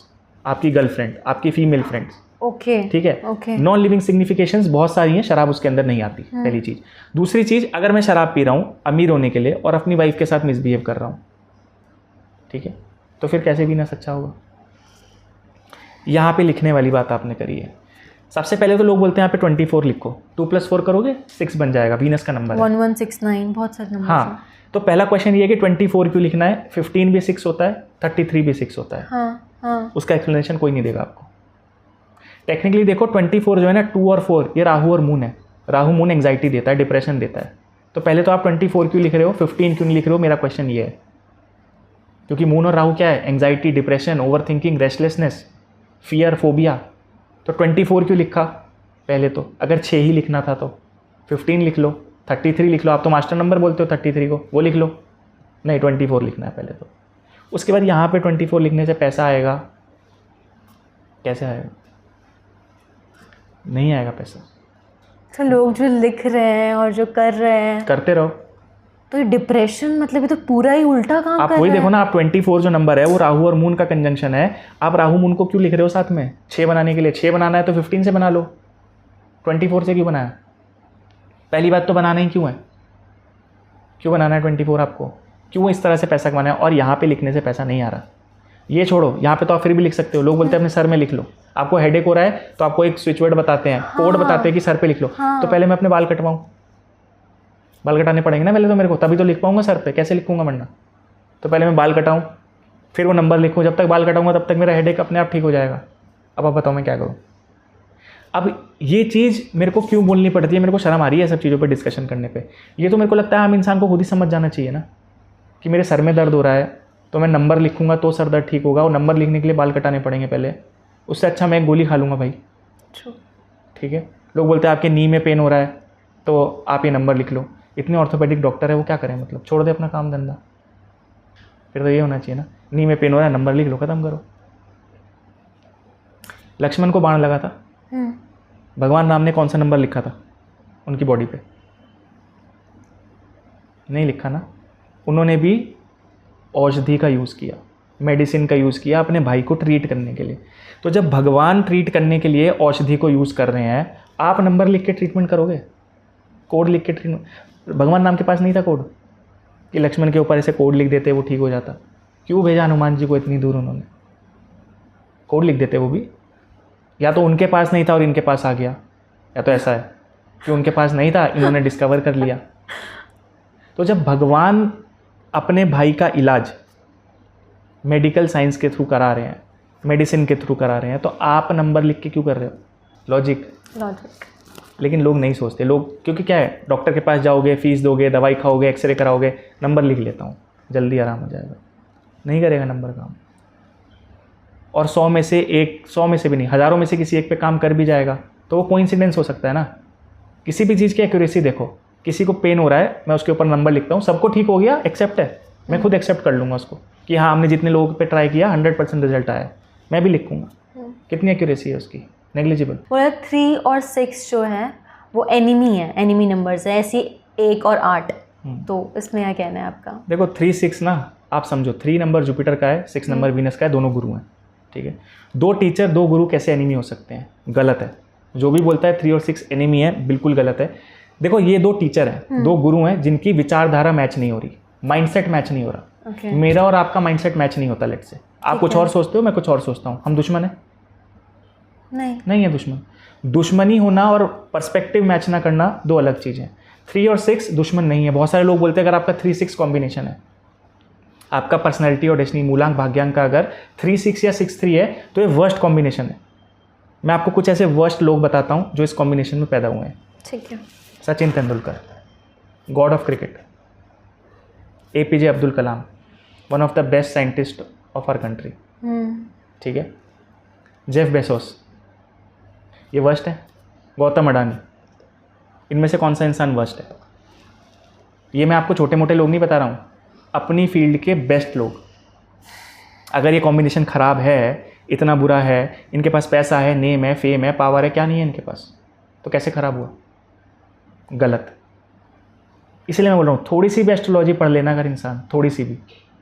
Speaker 2: आपकी गर्लफ्रेंड, आपकी फीमेल फ्रेंड्स,
Speaker 1: ओके,
Speaker 2: ठीक है।
Speaker 1: ओके।
Speaker 2: नॉन लिविंग सिग्निफिकेशंस बहुत सारी हैं, शराब उसके अंदर नहीं आती, पहली चीज़। दूसरी चीज़, अगर मैं शराब पी रहा हूँ अमीर होने के लिए और अपनी वाइफ के साथ मिसबिहेव कर रहा हूँ, ठीक है, तो फिर कैसे वीनस अच्छा होगा? यहाँ पे लिखने वाली बात आपने करी है। सबसे पहले तो लोग बोलते हैं यहाँ पे 24 लिखो, 2 + 4 करोगे 6 बन जाएगा, वीनस का नंबर है
Speaker 1: 1169, बहुत सारे नंबर।
Speaker 2: हाँ, तो पहला क्वेश्चन ये है कि 24 क्यों लिखना है? 15 भी 6 होता है, 33 भी 6 होता है।
Speaker 1: हाँ।
Speaker 2: उसका एक्सप्लेनेशन कोई नहीं देगा आपको। टेक्निकली देखो 24 जो है ना, 2 और 4 ये राहु और मून है। राहु मून एंग्जाइटी देता है, डिप्रेशन देता है। तो पहले तो आप 24 क्यों लिख रहे हो, 15 क्यों नहीं लिख रहे हो? मेरा क्वेश्चन ये है, क्योंकि मून और राहु क्या है? Anxiety, depression, over thinking, restlessness, fear, phobia. तो 24 क्यों लिखा पहले? तो अगर 6 ही लिखना था तो 15 लिख लो, 33 लिख लो। आप तो मास्टर नंबर बोलते हो 33 को, वो लिख लो। नहीं, 24 लिखना है पहले तो। उसके बाद यहाँ पे 24 लिखने से पैसा आएगा? कैसे आएगा? नहीं आएगा पैसा।
Speaker 1: तो लोग जो लिख रहे हैं और जो कर रहे हैं,
Speaker 2: करते रहो।
Speaker 1: तो ये डिप्रेशन मतलब ये तो पूरा ही उल्टा काम
Speaker 2: आप
Speaker 1: कर
Speaker 2: वही
Speaker 1: रहे
Speaker 2: देखो
Speaker 1: हैं।
Speaker 2: ना, आप 24 जो नंबर है वो राहु और मून का कंजंक्शन है। आप राहु मून को क्यों लिख रहे हो साथ में? 6 बनाने के लिए। 6 बनाना है तो 15 से बना लो, 24 से क्यों बनाया? पहली बात तो बनाना ही क्यों है? क्यों बनाना है 24 आपको? क्यों इस तरह से पैसा कमाना है? और यहाँ पे लिखने से पैसा नहीं आ रहा, ये छोड़ो, यहाँ पे तो आप फिर भी लिख सकते हो। लोग बोलते हैं अपने सर में लिख लो। आपको हेडेक हो रहा है तो आपको एक स्विच वर्ड बताते हैं, कोड बताते हैं कि सर पे लिख लो। तो पहले मैं अपने बाल कटवाऊँ? बाल कटाने पड़ेंगे ना पहले तो मेरे को, तभी तो लिख पाऊंगा सर पे। कैसे लिखूंगा वरना? तो पहले मैं बाल कटाऊँ, फिर वो नंबर लिखूँ। जब तक बाल कटाऊंगा तब तक मेरा हेडेक अपने आप ठीक हो जाएगा। अब आप बताओ मैं क्या करूँ? अब ये चीज़ मेरे को क्यों बोलनी पड़ती है? मेरे को शर्म आ रही है सब चीज़ों पर डिस्कशन करने पर। ये तो मेरे को लगता है आम इंसान को खुद ही समझ जाना चाहिए ना कि मेरे सर में दर्द हो रहा है तो मैं नंबर लिखूंगा तो सर दर्द ठीक होगा, और नंबर लिखने के लिए बाल कटाने पड़ेंगे पहले। उससे अच्छा मैं एक गोली खा लूँगा भाई, ठीक है। लोग बोलते हैं आपके नी में पेन हो रहा है तो आप ये नंबर लिख लो। इतने ऑर्थोपेडिक डॉक्टर है, वो क्या करें? मतलब छोड़ दे अपना काम धंधा। फिर तो ये होना चाहिए ना, नी में पेन हो रहा है, नंबर लिख लो, ख़त्म करो। लक्ष्मण को बाण लगा था, भगवान राम ने कौन सा नंबर लिखा था उनकी बॉडी पे? नहीं लिखा ना। उन्होंने भी औषधि का यूज़ किया, मेडिसिन का यूज़ किया अपने भाई को ट्रीट करने के लिए। तो जब भगवान ट्रीट करने के लिए औषधि को यूज़ कर रहे हैं, आप नंबर लिख के ट्रीटमेंट करोगे? कोड लिख के ट्रीटमेंट? भगवान नाम के पास नहीं था कोड कि लक्ष्मण के ऊपर ऐसे कोड लिख देते वो ठीक हो जाता? क्यों भेजा हनुमान जी को इतनी दूर? उन्होंने कोड लिख देते वो भी। या तो उनके पास नहीं था और इनके पास आ गया, या तो ऐसा है कि उनके पास नहीं था, इन्होंने डिस्कवर कर लिया। तो जब भगवान अपने भाई का इलाज मेडिकल साइंस के थ्रू करा रहे हैं, मेडिसिन के थ्रू करा रहे हैं, तो आप नंबर लिख के क्यों कर रहे हो? लॉजिक। लेकिन लोग नहीं सोचते। लोग क्योंकि क्या है, डॉक्टर के पास जाओगे, फीस दोगे, दवाई खाओगे, एक्सरे कराओगे, नंबर लिख लेता हूँ जल्दी आराम हो जाएगा। नहीं करेगा नंबर काम। और 100 में से भी नहीं, हज़ारों में से किसी एक पे काम कर भी जाएगा तो वो कोइंसिडेंस हो सकता है ना। किसी भी चीज़ की एक्यूरेसी देखो, किसी को पेन हो रहा है, मैं उसके ऊपर नंबर लिखता हूँ, सबको ठीक हो गया, एक्सेप्ट है, मैं खुद एक्सेप्ट कर लूँगा उसको कि हाँ हमने जितने लोगों पे ट्राई किया 100% रिजल्ट आया है, मैं भी लिखूँगा। कितनी एक्यूरेसी है उसकी? नेग्लिजिबल।
Speaker 1: बोला 3 और 6 जो है वो एनिमी है, एनिमी नंबर्स है, ऐसी 1 और 8। तो इसमें क्या कहना है आपका?
Speaker 2: देखो 3, 6 ना, आप समझो 3 नंबर जुपिटर का है, 6 नंबर वीनस का है, दोनों गुरु हैं, ठीक है। 2 टीचर 2 गुरु कैसे एनिमी हो सकते हैं? गलत है। जो भी बोलता है 3 और 6 एनिमी है, बिल्कुल गलत है। देखो ये 2 टीचर हैं, 2 गुरु हैं जिनकी विचारधारा मैच नहीं हो रही, माइंडसेट मैच नहीं हो रहा। मेरा और आपका माइंडसेट मैच नहीं होता। लेट से आप कुछ और सोचते हो, मैं कुछ और सोचता हूँ, हम दुश्मन है? नहीं है दुश्मन। दुश्मनी होना और पर्सपेक्टिव मैच ना करना 2 अलग चीज़ें हैं। 3 और 6 दुश्मन नहीं है। बहुत सारे लोग बोलते हैं अगर आपका 3-6 कॉम्बिनेशन है आपका पर्सनैलिटी और डेस्टिनी मूलांक भाग्यांक का अगर 3-6 या 6-3 है तो ये वर्स्ट कॉम्बिनेशन है। मैं आपको कुछ ऐसे वर्स्ट लोग बताता हूँ जो इस कॉम्बिनेशन में पैदा हुए हैं।
Speaker 1: ठीक है।
Speaker 2: Sachin Tendulkar, god of cricket. APJ Abdul Kalam, one of the best scientist of our country. ठीक है। जेफ बेसोस, ये वर्स्ट है। गौतम अडानी, इनमें से कौन सा इंसान वर्स्ट है? ये मैं आपको छोटे मोटे लोग नहीं बता रहा हूँ, अपनी फील्ड के बेस्ट लोग। अगर ये कॉम्बिनेशन ख़राब है, इतना बुरा है, इनके पास पैसा है, नेम है, फेम है, पावर है, क्या नहीं है इनके पास, तो कैसे ख़राब हुआ? गलत। इसलिए मैं बोल रहा हूँ थोड़ी सी भी एस्ट्रोलॉजी पढ़ लेना अगर इंसान, थोड़ी सी भी,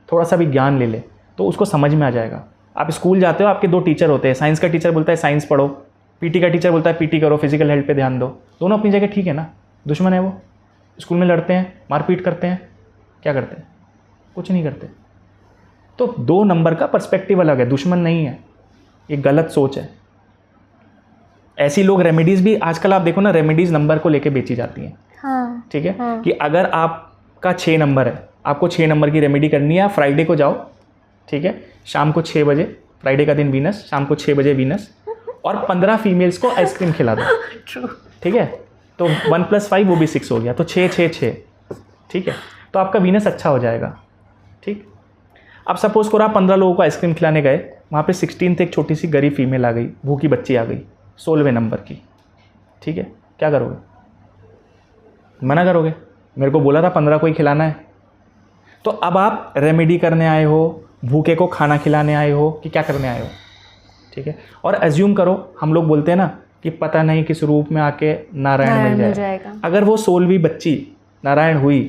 Speaker 2: थोड़ा सा भी ज्ञान ले ले तो उसको समझ में आ जाएगा। आप स्कूल जाते हो, आपके 2 टीचर होते हैं। साइंस का टीचर बोलता है साइंस पढ़ो, PT का टीचर बोलता है PT करो, फिजिकल हेल्थ पे ध्यान दो। दोनों अपनी जगह ठीक है ना। दुश्मन है वो, स्कूल में लड़ते हैं, मारपीट करते हैं, क्या करते हैं? कुछ नहीं करते। तो 2 नंबर का पर्सपेक्टिव अलग है, दुश्मन नहीं है, ये गलत सोच है। ऐसी लोग रेमेडीज़ भी आजकल आप देखो ना, रेमेडीज़ नंबर को लेके बेची जाती हैं।
Speaker 1: हाँ,
Speaker 2: ठीक है।
Speaker 1: हाँ।
Speaker 2: कि अगर आपका 6 नंबर है, आपको 6 नंबर की रेमेडी करनी है, फ्राइडे को जाओ, ठीक है, शाम को 6 बजे, फ्राइडे का दिन वीनस, शाम को 6 बजे वीनस, और 15 फीमेल्स को आइसक्रीम खिला दो। ठीक है। तो 1 + 5 वो भी 6 हो गया, तो 6 ठीक है। तो आपका वीनस अच्छा हो जाएगा। ठीक। अब सपोज करो आप 15 लोगों को आइसक्रीम खिलाने गए, वहाँ पे 16th एक छोटी सी गरीब फीमेल आ गई, भूखी बच्ची आ गई 16वें नंबर की। ठीक है। क्या करोगे? मना करोगे, मेरे को बोला था 15 को ही खिलाना है। तो अब आप रेमेडी करने आए हो, भूखे को खाना खिलाने आए हो, कि क्या करने आए हो? ठीक है। और एज्यूम करो, हम लोग बोलते हैं ना कि पता नहीं किस रूप में आके नारायण मिल जाएगा। अगर वो 16वीं बच्ची नारायण हुई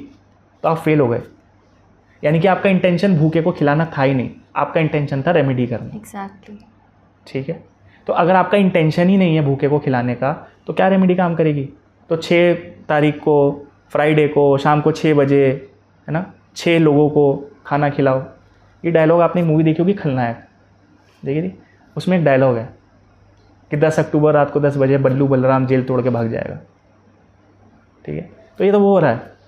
Speaker 2: तो आप फेल हो गए। यानी कि आपका इंटेंशन भूखे को खिलाना था ही नहीं, आपका इंटेंशन था रेमेडी करना।
Speaker 1: एग्जैक्टली।
Speaker 2: ठीक है। तो अगर आपका इंटेंशन ही नहीं है भूखे को खिलाने का, तो क्या रेमेडी काम करेगी? तो 6 तारीख को, फ्राइडे को, शाम को 6 बजे, है ना, 6 लोगों को खाना खिलाओ। ये डायलॉग आपने मूवी देखी होगी खलनायक, देखी थी? उसमें एक डायलॉग है कि 10 अक्टूबर रात को 10 बजे बल्लू बलराम जेल तोड़ के भाग जाएगा। ठीक है। तो ये तो वो हो रहा है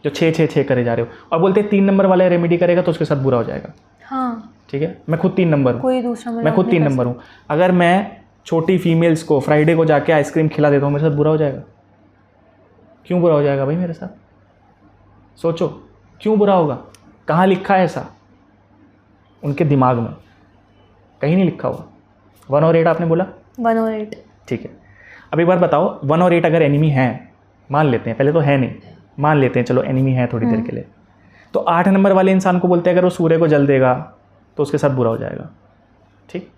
Speaker 2: जो 6 करे जा रहे हो, और बोलते हैं 3 नंबर वाला रेमेडी करेगा तो उसके साथ बुरा हो जाएगा।
Speaker 1: हाँ।
Speaker 2: ठीक है। मैं खुद 3 नंबर हूँ,
Speaker 1: कोई दूसरा
Speaker 2: मैं खुद 3 नंबर हूँ। अगर मैं छोटी फीमेल्स को फ्राइडे को जाके आइसक्रीम खिला देता हूँ, मेरे साथ बुरा हो जाएगा। क्यों बुरा हो जाएगा भाई मेरे साथ? सोचो, क्यों बुरा होगा? कहाँ लिखा है ऐसा? उनके दिमाग में कहीं नहीं लिखा हुआ। 1 और 8 आपने बोला?
Speaker 1: 1 और 8।
Speaker 2: ठीक है। अब एक बार बताओ, 1 और 8 अगर एनिमी हैं, मान लेते हैं, पहले तो है नहीं, मान लेते हैं चलो एनिमी है थोड़ी देर के लिए, तो 8 नंबर वाले इंसान को बोलते हैं अगर वो सूर्य को जल देगा तो उसके साथ बुरा हो जाएगा। ठीक।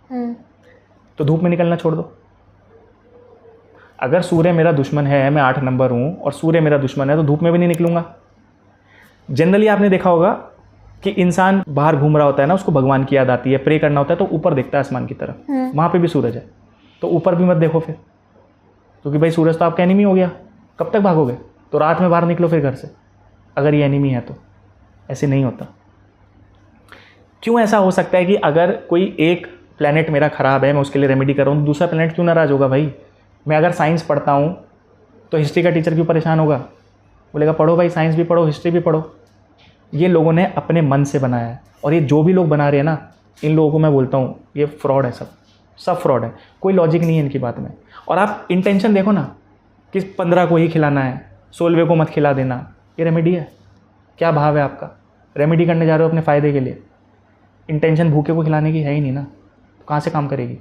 Speaker 2: तो धूप में निकलना छोड़ दो। अगर सूर्य मेरा दुश्मन है, मैं 8 नंबर हूँ और सूर्य मेरा दुश्मन है, तो धूप में भी नहीं निकलूंगा। जनरली आपने देखा होगा कि इंसान बाहर घूम रहा होता है ना, उसको भगवान की याद आती है, प्रे करना होता है, तो ऊपर देखता है आसमान की तरफ, वहाँ पे भी सूरज है, तो ऊपर भी मत देखो फिर, क्योंकि भाई सूरज तो आपका एनिमी हो गया, कब तक भागोगे? तो रात में बाहर निकलो फिर घर से, अगर ये एनिमी है तो। ऐसे नहीं होता। क्यों ऐसा हो सकता है कि अगर कोई एक प्लैनेट मेरा ख़राब है, मैं उसके लिए रेमेडी कर रहा हूँ, दूसरा प्लैनेट क्यों नाराज़ होगा भाई? मैं अगर साइंस पढ़ता हूँ तो हिस्ट्री का टीचर क्यों परेशान होगा? बोलेगा पढ़ो भाई, साइंस भी पढ़ो, हिस्ट्री भी पढ़ो। ये लोगों ने अपने मन से बनाया है, और ये जो भी लोग बना रहे हैं ना, इन लोगों को मैं बोलता हूँ ये फ्रॉड है, सब फ्रॉड है, कोई लॉजिक नहीं है इनकी बात में। और आप इंटेंशन देखो ना कि 15 को ही खिलाना है, 16वें को मत खिला देना, ये रेमेडी है? क्या भाव है आपका? रेमेडी करने जा रहे हो अपने फ़ायदे के लिए, इंटेंशन भूखे को खिलाने की है ही नहीं ना, तो कहाँ से काम करेगी?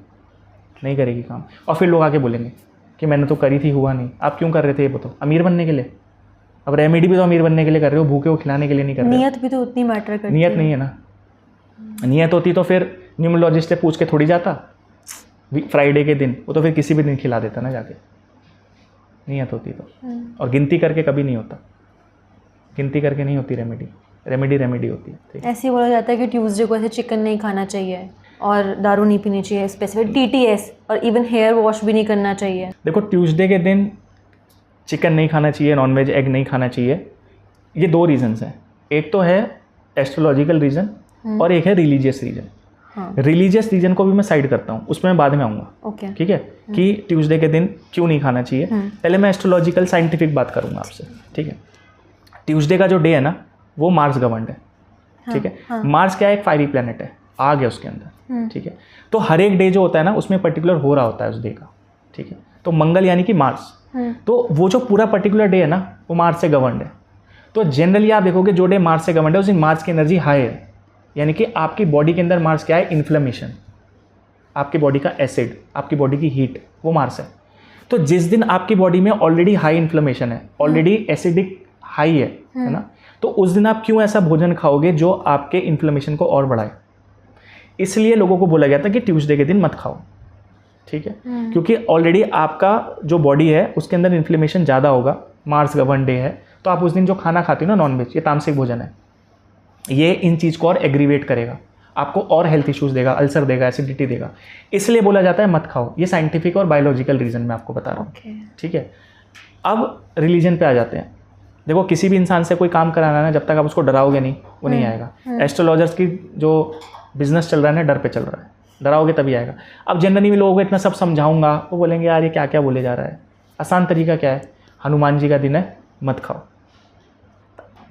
Speaker 2: नहीं करेगी काम। और फिर लोग आके बोलेंगे कि मैंने तो करी थी, हुआ नहीं। आप क्यों कर रहे थे ये बताओ? अमीर बनने के लिए? अब रेमेडी भी तो अमीर बनने के लिए कर रहे हो, भूखे को खिलाने के लिए नहीं कर रहे हो।
Speaker 1: नियत भी तो उतनी मैटर करती है।
Speaker 2: नियत नहीं है ना। नियत होती तो फिर न्यूमरोलॉजिस्ट से पूछ के थोड़ी जाता फ्राइडे के दिन, वो तो फिर किसी भी दिन खिला देता ना जाके, नियत होती तो। और गिनती करके कभी नहीं होता, गिनती करके नहीं होती रेमेडी, रेमेडी होती है। ठीक।
Speaker 1: ऐसे ही बोला जाता है कि ट्यूसडे को ऐसे चिकन नहीं खाना चाहिए और दारू नहीं पीनी चाहिए, स्पेसिफिक TTS, और इवन हेयर वॉश भी नहीं करना चाहिए।
Speaker 2: देखो, ट्यूसडे के दिन चिकन नहीं खाना चाहिए, नॉनवेज एग नहीं खाना चाहिए, ये 2 रीजंस हैं। एक तो है एस्ट्रोलॉजिकल रीज़न और एक है रिलीजियस रीज़न।
Speaker 1: हाँ।
Speaker 2: रिलीजियस रीज़न को भी मैं साइड करता हूँ, उसमें मैं बाद में आऊँगा।
Speaker 1: ओके।
Speaker 2: ठीक है, कि ट्यूसडे के दिन क्यों नहीं खाना चाहिए। पहले मैं एस्ट्रोलॉजिकल साइंटिफिक बात करूँगा आपसे। ठीक है। ट्यूसडे का जो डे है ना, वो मार्स गवर्नड है। ठीक है। मार्स क्या है, एक फायरी प्लेनेट है, आग है उसके अंदर, ठीक है। तो हर एक डे जो होता है ना उसमें पर्टिकुलर हो रहा होता है उस डे का, ठीक है। तो मंगल यानी कि मार्स, तो वो जो पूरा पर्टिकुलर डे है ना वो मार्स से गवर्नड है। तो जनरली आप देखोगे जो डे मार्स से गवर्नड है उस दिन मार्स की एनर्जी हाई है, यानी कि आपकी बॉडी के अंदर मार्स क्या है, इन्फ्लेमेशन, आपकी बॉडी का एसिड, आपकी बॉडी की हीट, वो मार्स है। तो जिस दिन आपकी बॉडी में ऑलरेडी हाई इन्फ्लेमेशन है, ऑलरेडी एसिडिक हाई है ना, तो उस दिन आप क्यों ऐसा भोजन खाओगे जो आपके इन्फ्लेमेशन को और बढ़ाए। इसलिए लोगों को बोला गया था कि ट्यूसडे के दिन मत खाओ, ठीक है, क्योंकि ऑलरेडी आपका जो बॉडी है उसके अंदर इन्फ्लेमेशन ज़्यादा होगा, मार्स गवर्न डे है, तो आप उस दिन जो खाना खाते हो ना नॉनवेज, ये तामसिक भोजन है, ये इन चीज़ को और एग्रीवेट करेगा, आपको और हेल्थ इश्यूज देगा, अल्सर देगा, एसिडिटी देगा, इसलिए बोला जाता है मत खाओ। ये साइंटिफिक और बायोलॉजिकल रीज़न मैं आपको बता रहा हूँ, ठीक है। अब रिलीजन पे आ जाते हैं। देखो किसी भी इंसान से कोई काम कराना है ना, जब तक आप उसको डराओगे नहीं वो नहीं आएगा। एस्ट्रोलॉजर्स की जो बिजनेस चल रहा है ना, डर पे चल रहा है, डराओगे तभी आएगा। अब जनरली लोगों को इतना सब समझाऊंगा, वो बोलेंगे यार ये क्या क्या बोले जा रहा है। आसान तरीका क्या है, हनुमान जी का दिन है, मत खाओ।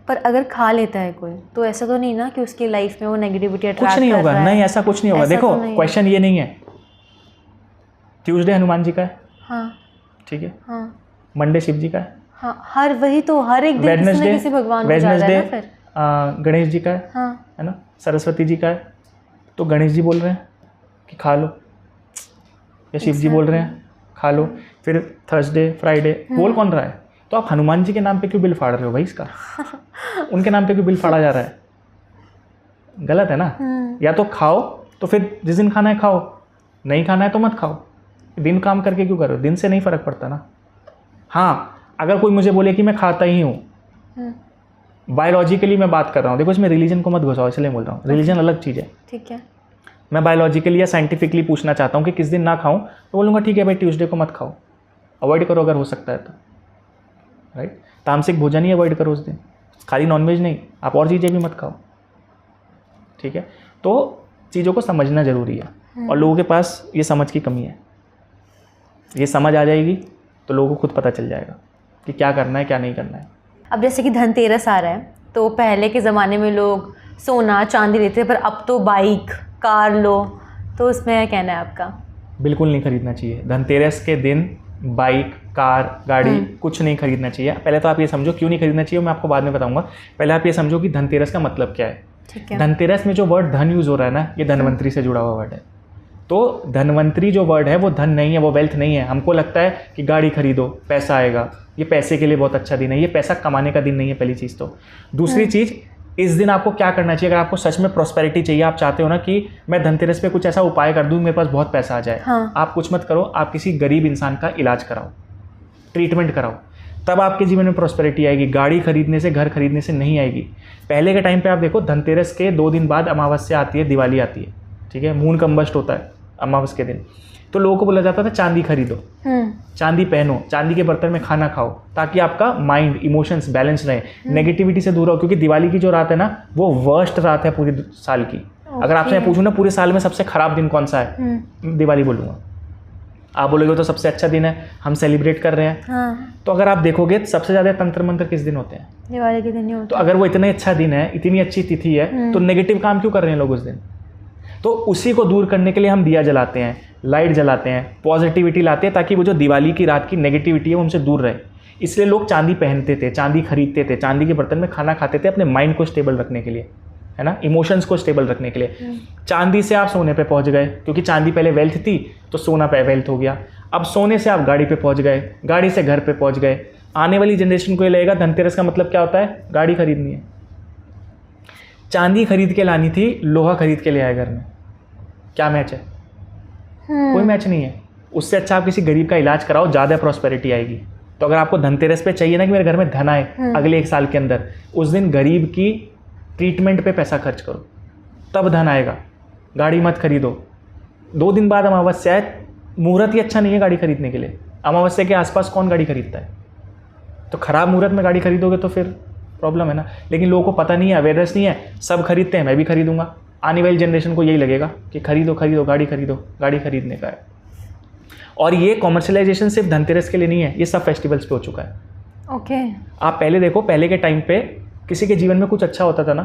Speaker 1: पर अगर खा लेता है कोई तो ऐसा तो नहीं ना कि उसकी लाइफ में वो नेगेटिविटी अट्रैक्ट
Speaker 2: कुछ नहीं
Speaker 1: कर
Speaker 2: होगा,
Speaker 1: रहा है?
Speaker 2: नहीं ऐसा कुछ नहीं होगा। देखो क्वेश्चन ये नहीं है, ट्यूसडे हनुमान जी का है,
Speaker 1: हाँ
Speaker 2: ठीक है,
Speaker 1: हाँ,
Speaker 2: मंडे शिव जी का है,
Speaker 1: हाँ, हर वही तो हर एक दिन किसी न किसी भगवान को जा रहा है ना फिर।
Speaker 2: गणेश जी का है,
Speaker 1: हाँ,
Speaker 2: है ना, सरस्वती जी का है, तो गणेश जी बोल रहे हैं कि खा लो, या शिव जी बोल रहे हैं खा लो, फिर थर्सडे फ्राइडे बोल कौन रहा है? तो आप हनुमान जी के नाम पे क्यों बिल फाड़ रहे हो भाई इसका? उनके नाम पे क्यों बिल फाड़ा जा रहा है? गलत है ना। या तो खाओ, तो फिर जिस दिन खाना है खाओ, नहीं खाना है तो मत खाओ। दिन काम करके क्यों कर रहे हो? दिन से नहीं फर्क पड़ता ना। हाँ, अगर कोई मुझे बोले कि मैं खाता ही हूँ, बायोलॉजिकली मैं बात कर रहा हूँ, देखो इसमें रिलीजन को मत घुसाओ, इसलिए बोल रहा हूँ, रिलीजन अलग चीज़ है,
Speaker 1: ठीक है।
Speaker 2: मैं बायोलॉजिकली या साइंटिफिकली पूछना चाहता हूँ कि किस दिन ना खाऊं, तो बोलूँगा ठीक है भाई ट्यूसडे को मत खाओ, अवॉइड करो अगर हो सकता है तो, राइट। तामसिक भोजन ही अवॉइड करो उस दिन, खाली नॉनवेज नहीं, आप और चीज़ें भी मत खाओ, ठीक है। तो चीज़ों को समझना ज़रूरी है, और लोगों के पास ये समझ की कमी है। ये समझ आ जाएगी तो लोगों को खुद पता चल जाएगा कि क्या करना है क्या नहीं करना है।
Speaker 1: अब जैसे कि धनतेरस आ रहा है, तो पहले के ज़माने में लोग सोना चांदी लेते थे, पर अब तो बाइक कार लो, तो उसमें क्या कहना है आपका?
Speaker 2: बिल्कुल नहीं खरीदना चाहिए धनतेरस के दिन बाइक कार गाड़ी कुछ नहीं खरीदना चाहिए। पहले तो आप ये समझो क्यों नहीं खरीदना चाहिए, मैं आपको बाद में बताऊंगा। पहले आप ये समझो कि धनतेरस का मतलब क्या है।
Speaker 1: ठीक है।
Speaker 2: धनतेरस में जो वर्ड धन यूज़ हो रहा है ना, ये धनवंतरी से जुड़ा हुआ वर्ड है। तो धनवंतरी जो वर्ड है वो धन नहीं है, वो वेल्थ नहीं है। हमको लगता है कि गाड़ी खरीदो पैसा आएगा, ये पैसे के लिए बहुत अच्छा दिन है, ये पैसा कमाने का दिन नहीं है, पहली चीज़ तो। दूसरी चीज़, इस दिन आपको क्या करना चाहिए? अगर आपको सच में प्रॉस्पेरिटी चाहिए, आप चाहते हो ना कि मैं धनतेरस पे कुछ ऐसा उपाय कर दूं मेरे पास बहुत पैसा आ जाए,
Speaker 1: हाँ।
Speaker 2: आप कुछ मत करो, आप किसी गरीब इंसान का इलाज कराओ, ट्रीटमेंट कराओ, तब आपके जीवन में प्रॉस्पेरिटी आएगी। गाड़ी खरीदने से घर खरीदने से नहीं आएगी। पहले के टाइम पे आप देखो, धनतेरस के 2 दिन बाद अमावस्या आती है, दिवाली आती है, ठीक है, मून कंबस्ट होता है अमावस के दिन। तो लोगों को बोला जाता था चांदी खरीदो, चांदी पहनो, चांदी के बर्तन में खाना खाओ, ताकि आपका माइंड इमोशंस बैलेंस रहे, नेगेटिविटी से दूर रहो। क्योंकि दिवाली की जो रात है ना, वो वर्स्ट रात है पूरी साल की। अगर आपसे पूछूं ना पूरे साल में सबसे खराब दिन कौन सा है, दिवाली बोलूँगा। आप बोलोगे तो सबसे अच्छा दिन है, हम सेलिब्रेट कर रहे हैं।
Speaker 1: हाँ।
Speaker 2: तो अगर आप देखोगे सबसे ज़्यादा तंत्र मंत्र किस दिन होते हैं?
Speaker 1: दिवाली के दिन ही होता
Speaker 2: तो अगर वो इतना अच्छा दिन है, इतनी अच्छी तिथि है, तो नेगेटिव काम क्यों कर रहे हैं लोग उस दिन? तो उसी को दूर करने के लिए हम दिया जलाते हैं, लाइट जलाते हैं, पॉजिटिविटी लाते हैं, ताकि वो जो दिवाली की रात की नेगेटिविटी है उनसे दूर रहे। इसलिए लोग चांदी पहनते थे, चांदी खरीदते थे, चांदी के बर्तन में खाना खाते थे, अपने माइंड को स्टेबल रखने के लिए, है ना, इमोशंस को स्टेबल रखने के लिए। चांदी से आप सोने पे पहुंच गए, क्योंकि चांदी पहले वेल्थ थी, तो सोना पे वेल्थ हो गया। अब सोने से आप गाड़ी पे पहुंच गए, गाड़ी से घर पे पहुंच गए। आने वाली जनरेशन को ये लगेगा धनतेरस का मतलब क्या होता है? गाड़ी खरीदनी है। चांदी खरीद के लानी थी, लोहा खरीद के ले आए घर में, क्या मैच है? कोई मैच नहीं है। उससे अच्छा आप किसी गरीब का इलाज कराओ, ज़्यादा प्रॉस्पेरिटी आएगी। तो अगर आपको धनतेरस पे चाहिए ना कि मेरे घर में धन आए अगले 1 साल के अंदर, उस दिन गरीब की ट्रीटमेंट पे पैसा खर्च करो, तब धन आएगा। गाड़ी मत खरीदो। 2 दिन बाद अमावस्या है, मुहूर्त ही अच्छा नहीं है गाड़ी खरीदने के लिए। अमावस्या के आसपास कौन गाड़ी खरीदता है? तो ख़राब मुहूर्त में गाड़ी खरीदोगे तो फिर प्रॉब्लम है ना। लेकिन लोगों को पता नहीं है, अवेयरनेस नहीं है, सब खरीदते हैं, मैं भी खरीदूंगा। आने वाली जनरेशन को यही लगेगा कि खरीदो खरीदो गाड़ी खरीदो, गाड़ी खरीदने का है। और ये कॉमर्शलाइजेशन सिर्फ धनतेरस के लिए नहीं है, ये सब फेस्टिवल्स पे हो चुका है।
Speaker 1: ओके।
Speaker 2: आप पहले देखो, पहले के टाइम पे किसी के जीवन में कुछ अच्छा होता था ना,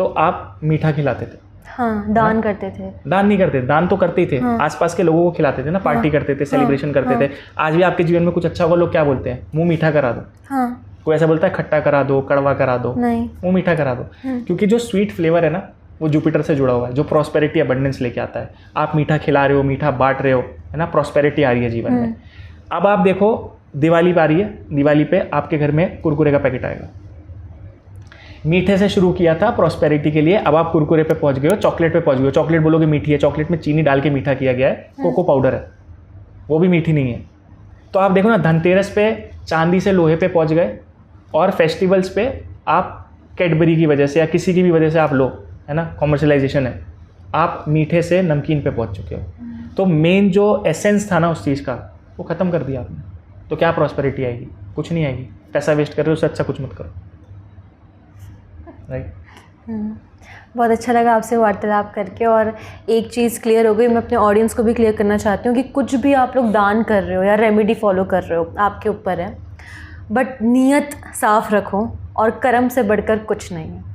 Speaker 2: तो आप मीठा खिलाते थे।
Speaker 1: हाँ, दान करते थे।
Speaker 2: दान नहीं करते, दान तो करते ही थे।
Speaker 1: हाँ।
Speaker 2: आसपास के लोगों को खिलाते थे ना, पार्टी करते थे, सेलिब्रेशन करते थे। आज भी आपके जीवन में कुछ अच्छा होगा, लोग क्या बोलते हैं? मुंह मीठा करा दो।
Speaker 1: हाँ,
Speaker 2: कोई ऐसा बोलता है खट्टा करा दो, कड़वा करा दो?
Speaker 1: नहीं।
Speaker 2: मुंह मीठा करा दो। क्योंकि जो स्वीट फ्लेवर है ना, वो जुपिटर से जुड़ा हुआ है, जो प्रॉस्पेरिटी अबंडेंस लेके आता है। आप मीठा खिला रहे हो, मीठा बांट रहे हो, है ना, प्रॉस्पेरिटी आ रही है जीवन में। अब आप देखो, दिवाली पे आ रही है, दिवाली पे आपके घर में कुरकुरे का पैकेट आएगा। मीठे से शुरू किया था प्रॉस्पेरिटी के लिए, अब आप कुरकुरे पे पहुंच गए हो, चॉकलेट पे पहुंच गए हो। चॉकलेट बोलोगे मीठी है, चॉकलेट में चीनी डाल के मीठा किया गया है, कोको पाउडर है, वो भी मीठी नहीं है। तो आप देखो ना, धनतेरस पे चांदी से लोहे पे पहुंच गए, और फेस्टिवल्स पे आप कैडबरी की वजह से या किसी की भी वजह से आप लो, है ना, कॉमर्शलाइजेशन है, आप मीठे से नमकीन पे पहुंच चुके हो। तो मेन जो एसेंस था ना उस चीज़ का, वो ख़त्म कर दिया आपने। तो क्या प्रॉस्पेरिटी आएगी? कुछ नहीं आएगी। पैसा वेस्ट कर रहे हो, उससे अच्छा कुछ मत करो, राइट?
Speaker 1: बहुत अच्छा लगा आपसे वार्तालाप करके, और एक चीज़ क्लियर हो गई, मैं अपने ऑडियंस को भी क्लियर करना चाहती हूँ कि कुछ भी आप लोग दान कर रहे हो या रेमेडी फॉलो कर रहे हो, आपके ऊपर है, बट नीयत साफ़ रखो, और कर्म से बढ़कर कुछ नहीं है।